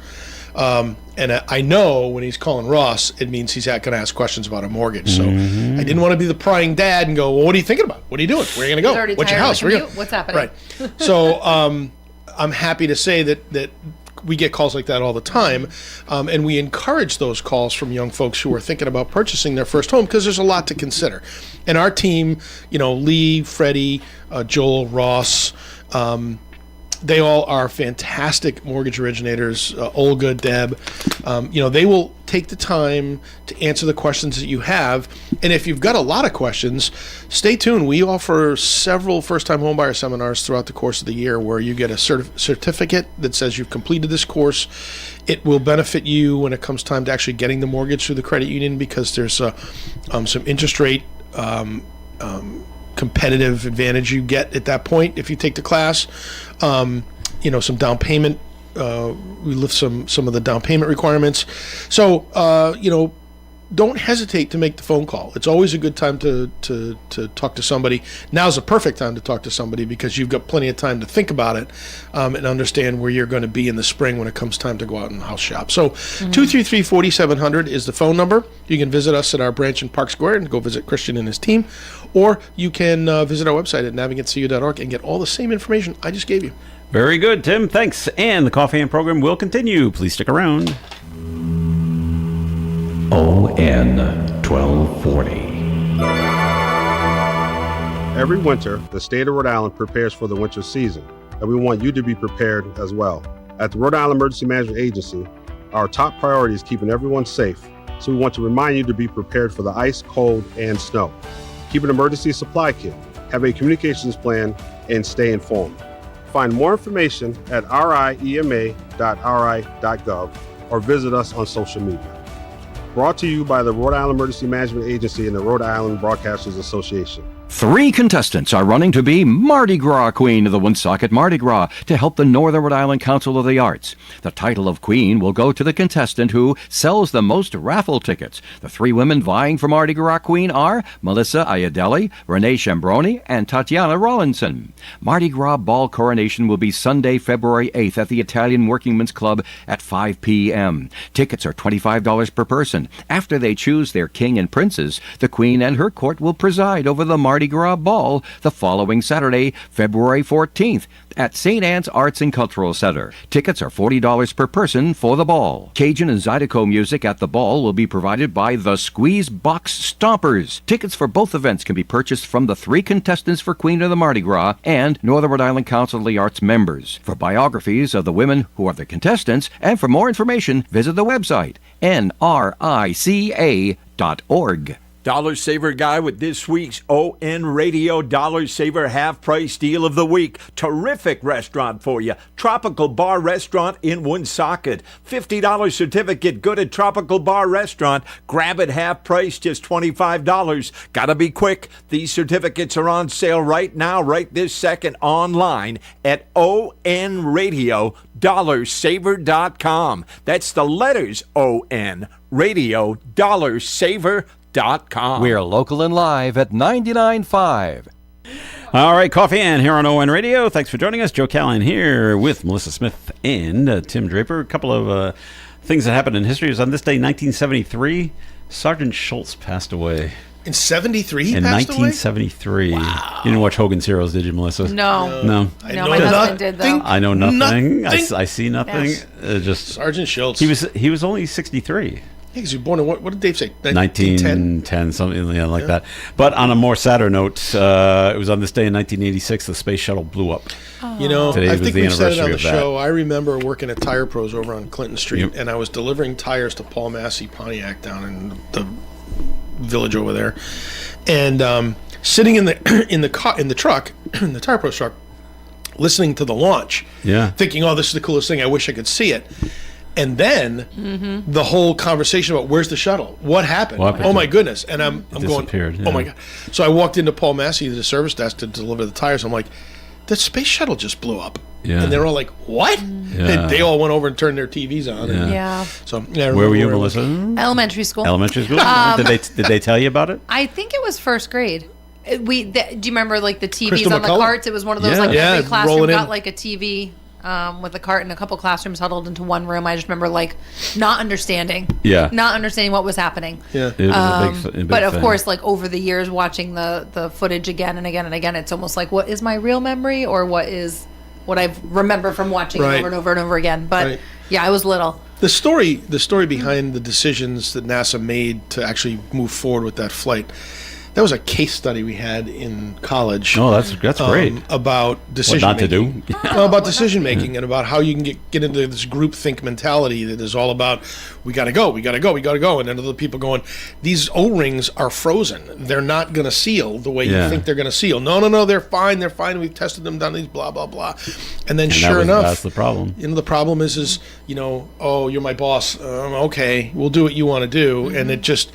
S4: And I know when he's calling Ross, it means he's going to ask questions about a mortgage. So I didn't want to be the prying dad and go, "Well, what are you thinking about? What are you doing? Where are you going to
S5: He's
S4: go?
S5: already
S4: What's your
S5: tired of
S4: house?
S5: the
S4: Where you
S5: commute? What's happening?"
S4: Right. So I'm happy to say that we get calls like that all the time, and we encourage those calls from young folks who are thinking about purchasing their first home because there's a lot to consider. And our team, Lee, Freddie, Joel, Ross, they all are fantastic mortgage originators. Olga, Deb, they will take the time to answer the questions that you have. And if you've got a lot of questions, stay tuned. We offer several first-time homebuyer seminars throughout the course of the year where you get a certificate that says you've completed this course. It will benefit you when it comes time to actually getting the mortgage through the credit union because there's some interest rate competitive advantage you get at that point if you take the class. Some down payment. We lift some of the down payment requirements. So don't hesitate to make the phone call. It's always a good time to talk to somebody. Now's the perfect time to talk to somebody because you've got plenty of time to think about it and understand where you're going to be in the spring when it comes time to go out and house shop. So 233-4700 is the phone number. You can visit us at our branch in Park Square and go visit Christian and his team, or you can visit our website at navigantcu.org and get all the same information I just gave you.
S3: Very good, Tim. Thanks. And the Coffee and program will continue. Please stick around.
S2: ON 1240.
S7: Every winter, the state of Rhode Island prepares for the winter season, and we want you to be prepared as well. At the Rhode Island Emergency Management Agency, our top priority is keeping everyone safe, so we want to remind you to be prepared for the ice, cold, and snow. Keep an emergency supply kit, have a communications plan, and stay informed. Find more information at riema.ri.gov or visit us on social media. Brought to you by the Rhode Island Emergency Management Agency and the Rhode Island Broadcasters Association.
S2: 3 contestants are running to be Mardi Gras Queen of the Woonsocket Mardi Gras to help the Northern Rhode Island Council of the Arts. The title of Queen will go to the contestant who sells the most raffle tickets. The 3 women vying for Mardi Gras Queen are Melissa Ayadelli, Renee Shambroni, and Tatiana Rollinson. Mardi Gras Ball Coronation will be Sunday, February 8th at the Italian Workingmen's Club at 5 p.m. Tickets are $25 per person. After they choose their king and princes, the Queen and her court will preside over the Mardi Gras Ball the following Saturday, February 14th at St. Anne's Arts and Cultural Center. Tickets are $40 per person for the ball. Cajun and Zydeco music at the ball will be provided by the Squeeze Box Stompers. Tickets for both events can be purchased from the 3 contestants for Queen of the Mardi Gras and Northern Rhode Island Council of the Arts members. For biographies of the women who are the contestants and for more information, visit the website nrica.org.
S8: Dollar Saver Guy with this week's ON Radio Dollar Saver Half Price Deal of the Week. Terrific restaurant for you. Tropical Bar Restaurant in Woonsocket. $50 certificate good at Tropical Bar Restaurant. Grab it half price, just $25. Gotta be quick. These certificates are on sale right now, right this second, online at onradioDollarSaver.com. That's the letters ON Radio Dollarsaver.com.
S2: We're local and live at 99.5.
S3: All right, Coffee Ann here on ON Radio. Thanks for joining us. Joe Callahan here with Melissa Smith and Tim Draper. A couple of things that happened in history. It was on this day, 1973. Sergeant Schultz passed away.
S4: In 73 he
S3: in
S4: passed
S3: 1973. Wow. You didn't watch Hogan's Heroes, did you, Melissa?
S5: No.
S3: No.
S5: No, my husband did, though.
S3: I know nothing.
S4: Nothing.
S3: I see nothing.
S5: Yes.
S3: Just
S4: Sergeant Schultz.
S3: He was only 63.
S4: Yeah, because he was born in, what did Dave say?
S3: 1910, something like that. But on a more sadder note, it was on this day in 1986 the space shuttle blew up.
S4: You know,
S3: Today
S4: I
S3: was
S4: think
S3: the
S4: we said it on the
S3: anniversary of that.
S4: show. I remember working at Tire Pros over on Clinton Street,
S3: Yep.
S4: and I was delivering tires to Paul Massey Pontiac down in the village over there, and sitting in the truck, in the Tire Pros truck, listening to the launch, thinking, "Oh, this is the coolest thing. I wish I could see it." And then the whole conversation about where's the shuttle? What happened? Oh my goodness! And I'm going, oh my god! So I walked into Paul Massey, the service desk, to deliver the tires. I'm like, the space shuttle just blew up.
S3: Yeah.
S4: And they're all like, what?
S3: Yeah.
S4: They all went over and turned their TVs on. And,
S5: Yeah.
S4: So yeah, I
S3: Where were you,
S4: remember it was.
S3: Melissa?
S5: Elementary school.
S3: Elementary school? Did they tell you about it?
S5: I think it was first grade. Do you remember like the TVs
S4: Crystal
S5: on the
S4: McCullough?
S5: carts? It was one of those like
S4: Yeah,
S5: every classroom
S4: rolling in.
S5: got like a TV with a cart, and a couple classrooms huddled into one room. I just remember like not understanding what was happening.
S4: Yeah.
S3: It was a big
S5: But of
S3: thing.
S5: course, like over the years, watching the footage again and again and again, it's almost like, what is my real memory, or what I remember from watching it
S4: Right.
S5: over and over and over again. But
S4: Right.
S5: yeah, I was little.
S4: The story behind the decisions that NASA made to actually move forward with that flight, that was a case study we had in college.
S3: Oh, that's great.
S4: About decision
S3: not to
S4: making.
S3: do.
S4: Well, about decision making and about how you can get into this group think mentality that is all about we got to go, and then other people going, these O-rings are frozen. They're not going to seal the way you think they're going to seal. No, they're fine. We've tested them, done these, blah blah blah. And then sure enough,
S3: that's the problem.
S4: You know, the problem is oh, you're my boss. Okay, we'll do what you want to do, and it just.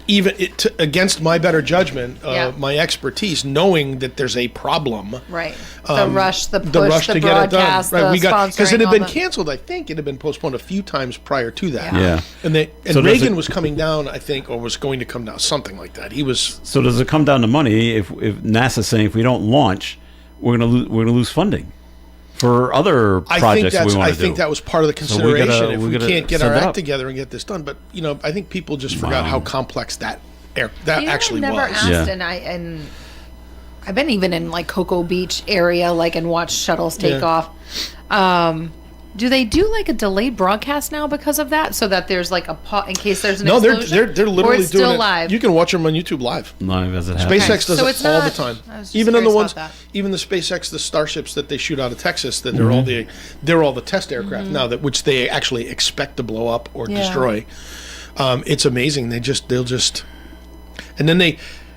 S4: Even against my better judgment, my expertise, knowing that there's a problem.
S5: Right. The rush, the push, the
S4: to
S5: broadcast,
S4: get it done. Right.
S5: the sponsoring,
S4: Because it had
S5: all
S4: been
S5: the-
S4: canceled. I think it had been postponed a few times prior to that.
S3: Yeah.
S4: And
S3: So does
S4: Reagan
S3: it-
S4: was coming down, I think, or was going to come down, something like that. He was.
S3: So does it come down to money? If NASA's saying if we don't launch, we're gonna lose funding for other projects we want to do.
S4: I think that was part of the consideration. If we can't get our
S3: set it
S4: act
S3: up.
S4: together and get this done, but I think people just forgot how complex that actually
S5: I've never
S4: was.
S5: asked, and I've been even in like Cocoa Beach area, like, and watched shuttles take off. Do they do like a delayed broadcast now because of that, so that there's like a in case there's an explosion?
S4: they're literally
S5: or it's
S4: doing
S5: still
S4: it
S5: live.
S4: You can watch them on YouTube live.
S3: Live as it happens.
S4: SpaceX does
S5: So
S4: it
S5: it's
S4: all
S5: not-
S4: the time.
S5: I was just
S4: Even on the
S5: curious
S4: ones,
S5: about that.
S4: even the SpaceX, the Starships that they shoot out of Texas, that they're all the test aircraft now, that which they actually expect to blow up or destroy. It's amazing. They'll just, and then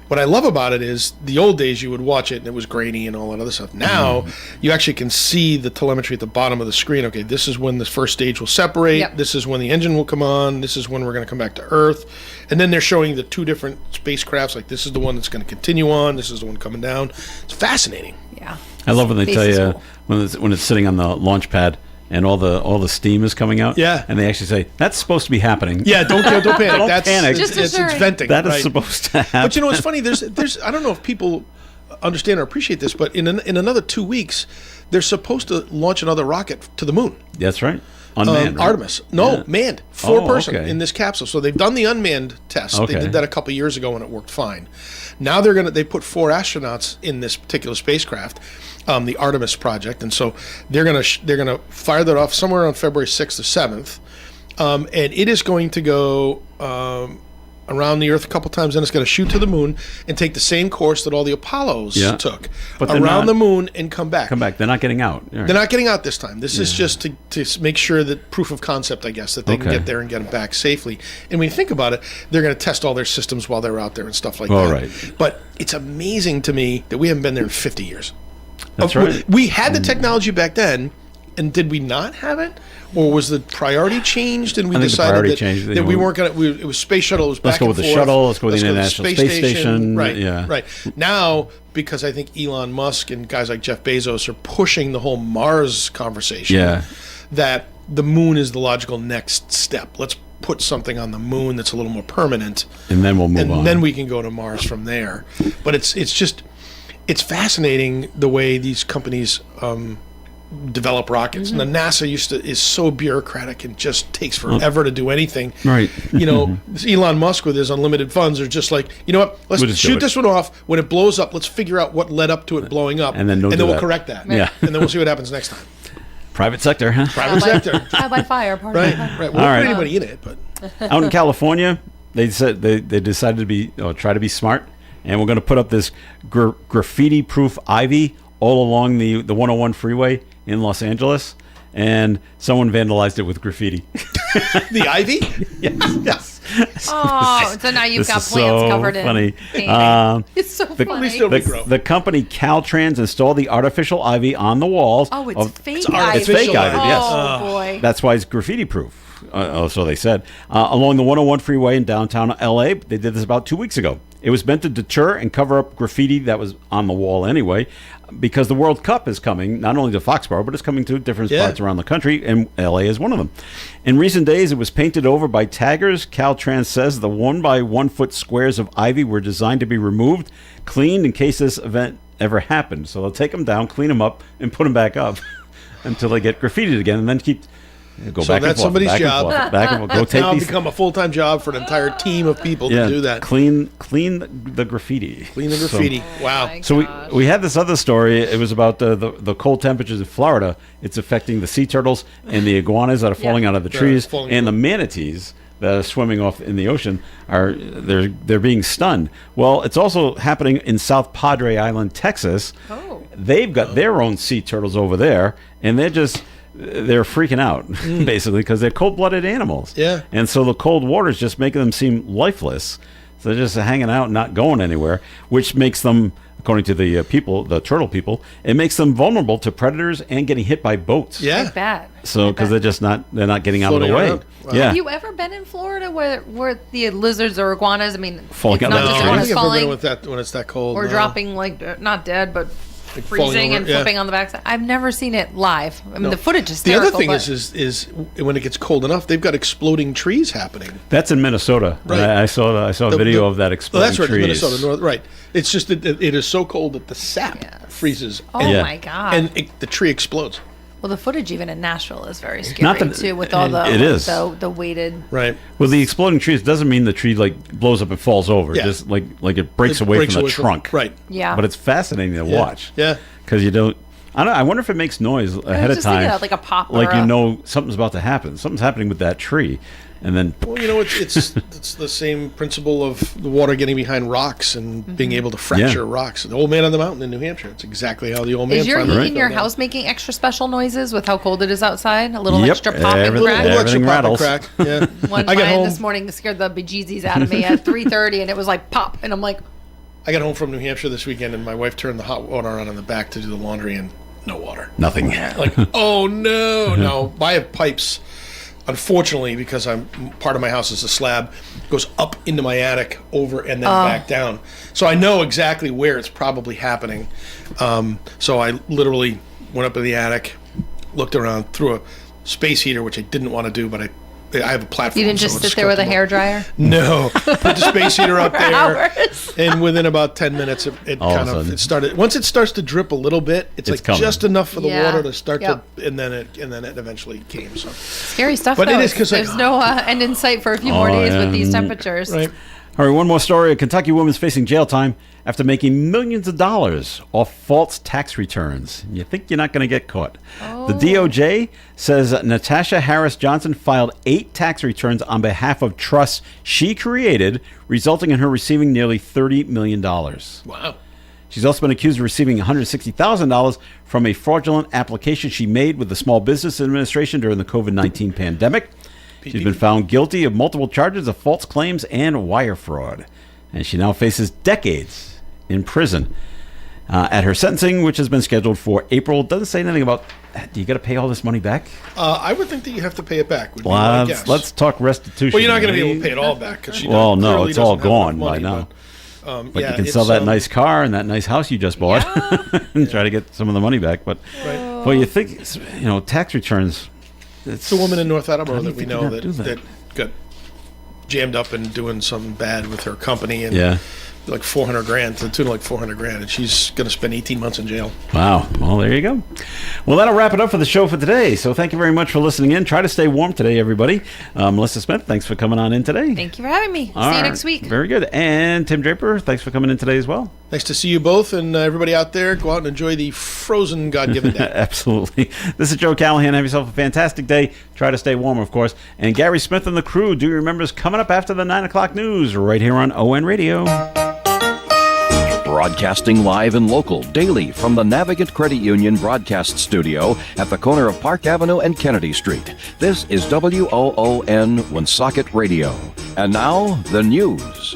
S4: what I love about it is the old days you would watch it and it was grainy and all that other stuff. Now you actually can see the telemetry at the bottom of the screen. Okay, this is when the first stage will separate.
S5: Yep.
S4: This is when the engine will come on. This is when we're going to come back to Earth. And then they're showing the two different spacecrafts. Like this is the one that's going to continue on. This is the one coming down. It's fascinating.
S5: Yeah.
S3: I love when they
S5: Space
S3: tell
S5: is
S3: you
S5: cool.
S3: when it's sitting on the launch pad and all the steam is coming out.
S4: Yeah.
S3: And they actually say that's supposed to be happening.
S4: Yeah, don't panic.
S3: Don't
S4: That's
S3: panic.
S5: Just
S4: It's
S5: assuring.
S4: venting.
S3: That is
S4: right?
S3: supposed to happen.
S4: But you know what's funny? There's I don't know if people understand or appreciate this, but in another 2 weeks, they're supposed to launch another rocket to the moon.
S3: That's right. Unmanned. Right?
S4: Artemis. No,
S3: Yeah.
S4: manned. Four-person
S3: okay.
S4: in this capsule. So they've done the unmanned test.
S3: Okay.
S4: They did that a couple years ago and it worked fine. Now they put 4 astronauts in this particular spacecraft, the Artemis project, and so they're gonna fire that off somewhere on February 6th or 7th, and it is going to go around the Earth a couple times, then it's going to shoot to the moon and take the same course that all the Apollos took
S3: But they're
S4: around
S3: not-
S4: the moon and come back.
S3: They're not getting out. Right.
S4: They're not getting out this time. This is just to make sure that proof of concept, I guess, that they can
S3: Okay.
S4: get there and get them back safely. And when you think about it, they're going to test all their systems while they're out there and stuff like
S3: All
S4: that.
S3: right.
S4: But it's amazing to me that we haven't been there in 50 years.
S3: That's right.
S4: We had the technology back then, and did we not have it? Or was the priority changed and we
S3: I think the
S4: decided
S3: priority
S4: that,
S3: changed.
S4: that we weren't going to, it was space shuttle, it was
S3: Let's
S4: back
S3: go
S4: and
S3: with the
S4: forth.
S3: shuttle, let's go with the
S4: to
S3: International Space Station.
S4: Right,
S3: Yeah.
S4: right. Now, because I think Elon Musk and guys like Jeff Bezos are pushing the whole Mars conversation,
S3: Yeah.
S4: that the moon is the logical next step. Let's put something on the moon that's a little more permanent,
S3: And then we'll move on.
S4: and then we can go to Mars from there. But it's just, it's fascinating the way these companies develop rockets. And the NASA is so bureaucratic and just takes forever to do anything.
S3: Right.
S4: You know, Elon Musk with his unlimited funds are just like, you know what? Let's
S3: We'll just do
S4: shoot
S3: it.
S4: this one off. When it blows up, let's figure out what led up to it blowing up,
S3: And then we'll do
S4: we'll
S3: that.
S4: correct that.
S3: Yeah.
S4: And then we'll see what happens next time.
S3: Private sector, huh?
S4: Private sector.
S5: Trial by fire, part
S4: Right.
S5: of it.
S4: Right. We'll
S3: All right.
S4: put anybody in it, but
S3: Out in California, they said they decided to try to be smart, and we're going to put up this graffiti-proof ivy all along the 101 freeway in Los Angeles, and someone vandalized it with graffiti.
S4: the ivy.
S3: Yes.
S5: Oh, so now you've
S3: This
S5: got
S3: is
S5: plants
S3: so
S5: covered in
S3: funny.
S5: painting. It's so funny.
S4: At least it'll regrow.
S3: The company Caltrans installed the artificial ivy on the walls.
S5: Oh, it's
S3: of-
S5: fake
S4: It's
S5: ivy.
S3: It's fake ivy, yes.
S5: Oh, boy.
S3: That's why it's graffiti proof. So they said. Along the 101 freeway in downtown LA, they did this about 2 weeks ago. It was meant to deter and cover up graffiti that was on the wall anyway, because the World Cup is coming, not only to Foxborough, but it's coming to different spots around the country, and LA is one of them. In recent days, it was painted over by taggers. Caltrans says the 1 by 1 foot squares of ivy were designed to be removed, cleaned in case this event ever happened. So they'll take them down, clean them up, and put them back up until they get graffitied again, and then go
S4: So
S3: back and
S4: that's
S3: forth,
S4: somebody's
S3: back and
S4: job.
S3: forth, back and forth. Go
S4: It's
S3: take
S4: now
S3: these.
S4: become a full-time job for an entire team of people to do that.
S3: Clean the graffiti.
S4: Clean the graffiti. Wow.
S5: my
S3: So
S5: gosh.
S3: we had this other story. It was about the cold temperatures in Florida. It's affecting the sea turtles and the iguanas that are falling out of the
S4: They're
S3: trees,
S4: falling
S3: and the
S4: over.
S3: manatees that are swimming off in the ocean they're being stunned. Well, it's also happening in South Padre Island, Texas.
S5: Oh.
S3: They've got their own sea turtles over there, and they're freaking out basically because they're cold-blooded animals.
S4: Yeah.
S3: And so the cold water is just making them seem lifeless. So they're just hanging out, not going anywhere, which makes them, according to the the turtle people, it makes them vulnerable to predators and getting hit by boats.
S4: Yeah.
S5: I bet.
S3: So because they're not getting out of the
S4: Floating
S3: way.
S4: around. Wow.
S3: Yeah.
S5: Have you ever been in Florida where the lizards or iguanas, I mean,
S3: Falling
S5: it's
S3: out
S5: not
S3: of the
S5: just
S3: trees?
S4: I don't
S5: iguanas
S4: think I've ever been
S5: falling
S4: with that when it's that cold.
S5: or
S4: no.
S5: dropping, like, not dead, but
S4: falling
S5: freezing
S4: over,
S5: and
S4: yeah.
S5: flipping on the backside. I've never seen it live. I mean,
S4: No.
S5: the footage is
S4: The
S5: hysterical.
S4: other thing
S5: but
S4: is when it gets cold enough, they've got exploding trees happening.
S3: That's in Minnesota.
S4: Right.
S3: I saw a video of that
S4: Oh,
S3: exploding
S4: that's right,
S3: trees.
S4: Minnesota, north, right? It's just that it is so cold that the sap
S5: Yes.
S4: freezes.
S5: Oh,
S3: Yeah.
S5: my God.
S4: And the tree explodes.
S5: Well, the footage even in Nashville is very scary,
S3: Not that-
S5: too, with all
S3: it is.
S5: the weighted...
S4: Right.
S3: Well, the exploding trees doesn't mean the tree like blows up and falls over.
S4: Yeah.
S3: Just like it breaks away from the trunk.
S4: Right.
S5: Yeah.
S3: But it's fascinating to
S4: Yeah.
S3: watch.
S4: Yeah.
S3: Because you don't. I wonder if it makes noise ahead of
S5: just thinking
S3: time.
S5: that, like a pop or
S3: Like you
S5: a-
S3: know something's about to happen. Something's happening with that tree, and then
S4: Well, you know, it's the same principle of the water getting behind rocks and
S5: Mm-hmm.
S4: being able to fracture rocks. The old man on the mountain in New Hampshire. It's exactly how the old man.
S5: Is your
S4: finally
S5: heat in your
S4: fell down.
S5: house making extra special noises with how cold it is outside? A little
S3: Yep.
S5: extra pop and
S3: Everything-
S5: crack?
S4: Little extra
S3: Everything
S4: pop and
S3: rattles.
S4: crack. Yeah.
S5: One
S4: I got
S5: mine
S4: home.
S5: this morning scared the bejesus out of me at 3:30, and it was like pop, and I'm like,
S4: I got home from New Hampshire this weekend, and my wife turned the hot water on in the back to do the laundry, and no water.
S3: nothing.
S4: Like, oh no, no. I have pipes. Unfortunately, because part of my house is a slab, goes up into my attic, over and then back down. So I know exactly where it's probably happening. So I literally went up in the attic, looked around, threw a space heater, which I didn't want to do, but I have a platform.
S5: you didn't just
S4: so
S5: sit there with a hair dryer?
S4: No, put the space heater up there,
S5: Hours.
S4: and within about 10 minutes, it
S3: All of
S4: kind
S3: a
S4: of
S3: sudden.
S4: it started. Once it starts to drip a little bit, it's like
S3: coming.
S4: just enough for the
S5: Yeah.
S4: water to start
S5: Yep.
S4: to, and then it eventually came. So
S5: Scary stuff,
S4: But
S5: though.
S4: it is 'cause, like,
S5: there's no end in sight for a few more
S3: Oh,
S5: days
S3: yeah.
S5: with these temperatures.
S4: right.
S3: All right, one more story. A Kentucky woman's facing jail time after making millions of dollars off false tax returns. You think you're not going to get caught. The DOJ says Natasha Harris Johnson filed 8 tax returns on behalf of trusts she created, resulting in her receiving nearly $30 million.
S4: Wow.
S3: She's also been accused of receiving $160,000 from a fraudulent application she made with the Small Business Administration during the COVID-19 pandemic. She's been found guilty of multiple charges of false claims and wire fraud. And she now faces decades in prison. At her sentencing, which has been scheduled for April, doesn't say anything about, do you got to pay all this money back?
S4: I would think that you have to pay it back. Would be my guess.
S3: Let's talk restitution.
S4: Well, you're not going to be able to pay it all back. Cause
S3: well, no, it's all
S4: doesn't have
S3: gone
S4: enough money,
S3: by now. But
S4: yeah,
S3: you can sell that nice car and that nice house you just bought and try to get some of the money back. But well, you think, tax returns.
S4: It's a woman in North Attleboro that we know that got jammed up and doing something bad with her company and like $400,000 to the tune of like $400,000, and she's going to spend 18 months in jail.
S3: Wow. Well, there you go. Well, that'll wrap it up for the show for today. So thank you very much for listening in. Try to stay warm today, everybody. Melissa Smith, thanks for coming on in today.
S5: Thank you for having me. See you next week.
S3: Very good. And Tim Draper, thanks for coming in today as well.
S4: Nice to see you both, and everybody out there, go out and enjoy the frozen God-given day.
S3: Absolutely. This is Joe Callahan. Have yourself a fantastic day. Try to stay warm, of course. And Gary Smith and the crew, do you remember, is coming up after the 9 o'clock news right here on ON Radio.
S2: Broadcasting live and local daily from the Navigant Credit Union broadcast studio at the corner of Park Avenue and Kennedy Street. This is WOON Woonsocket Radio. And now, the news.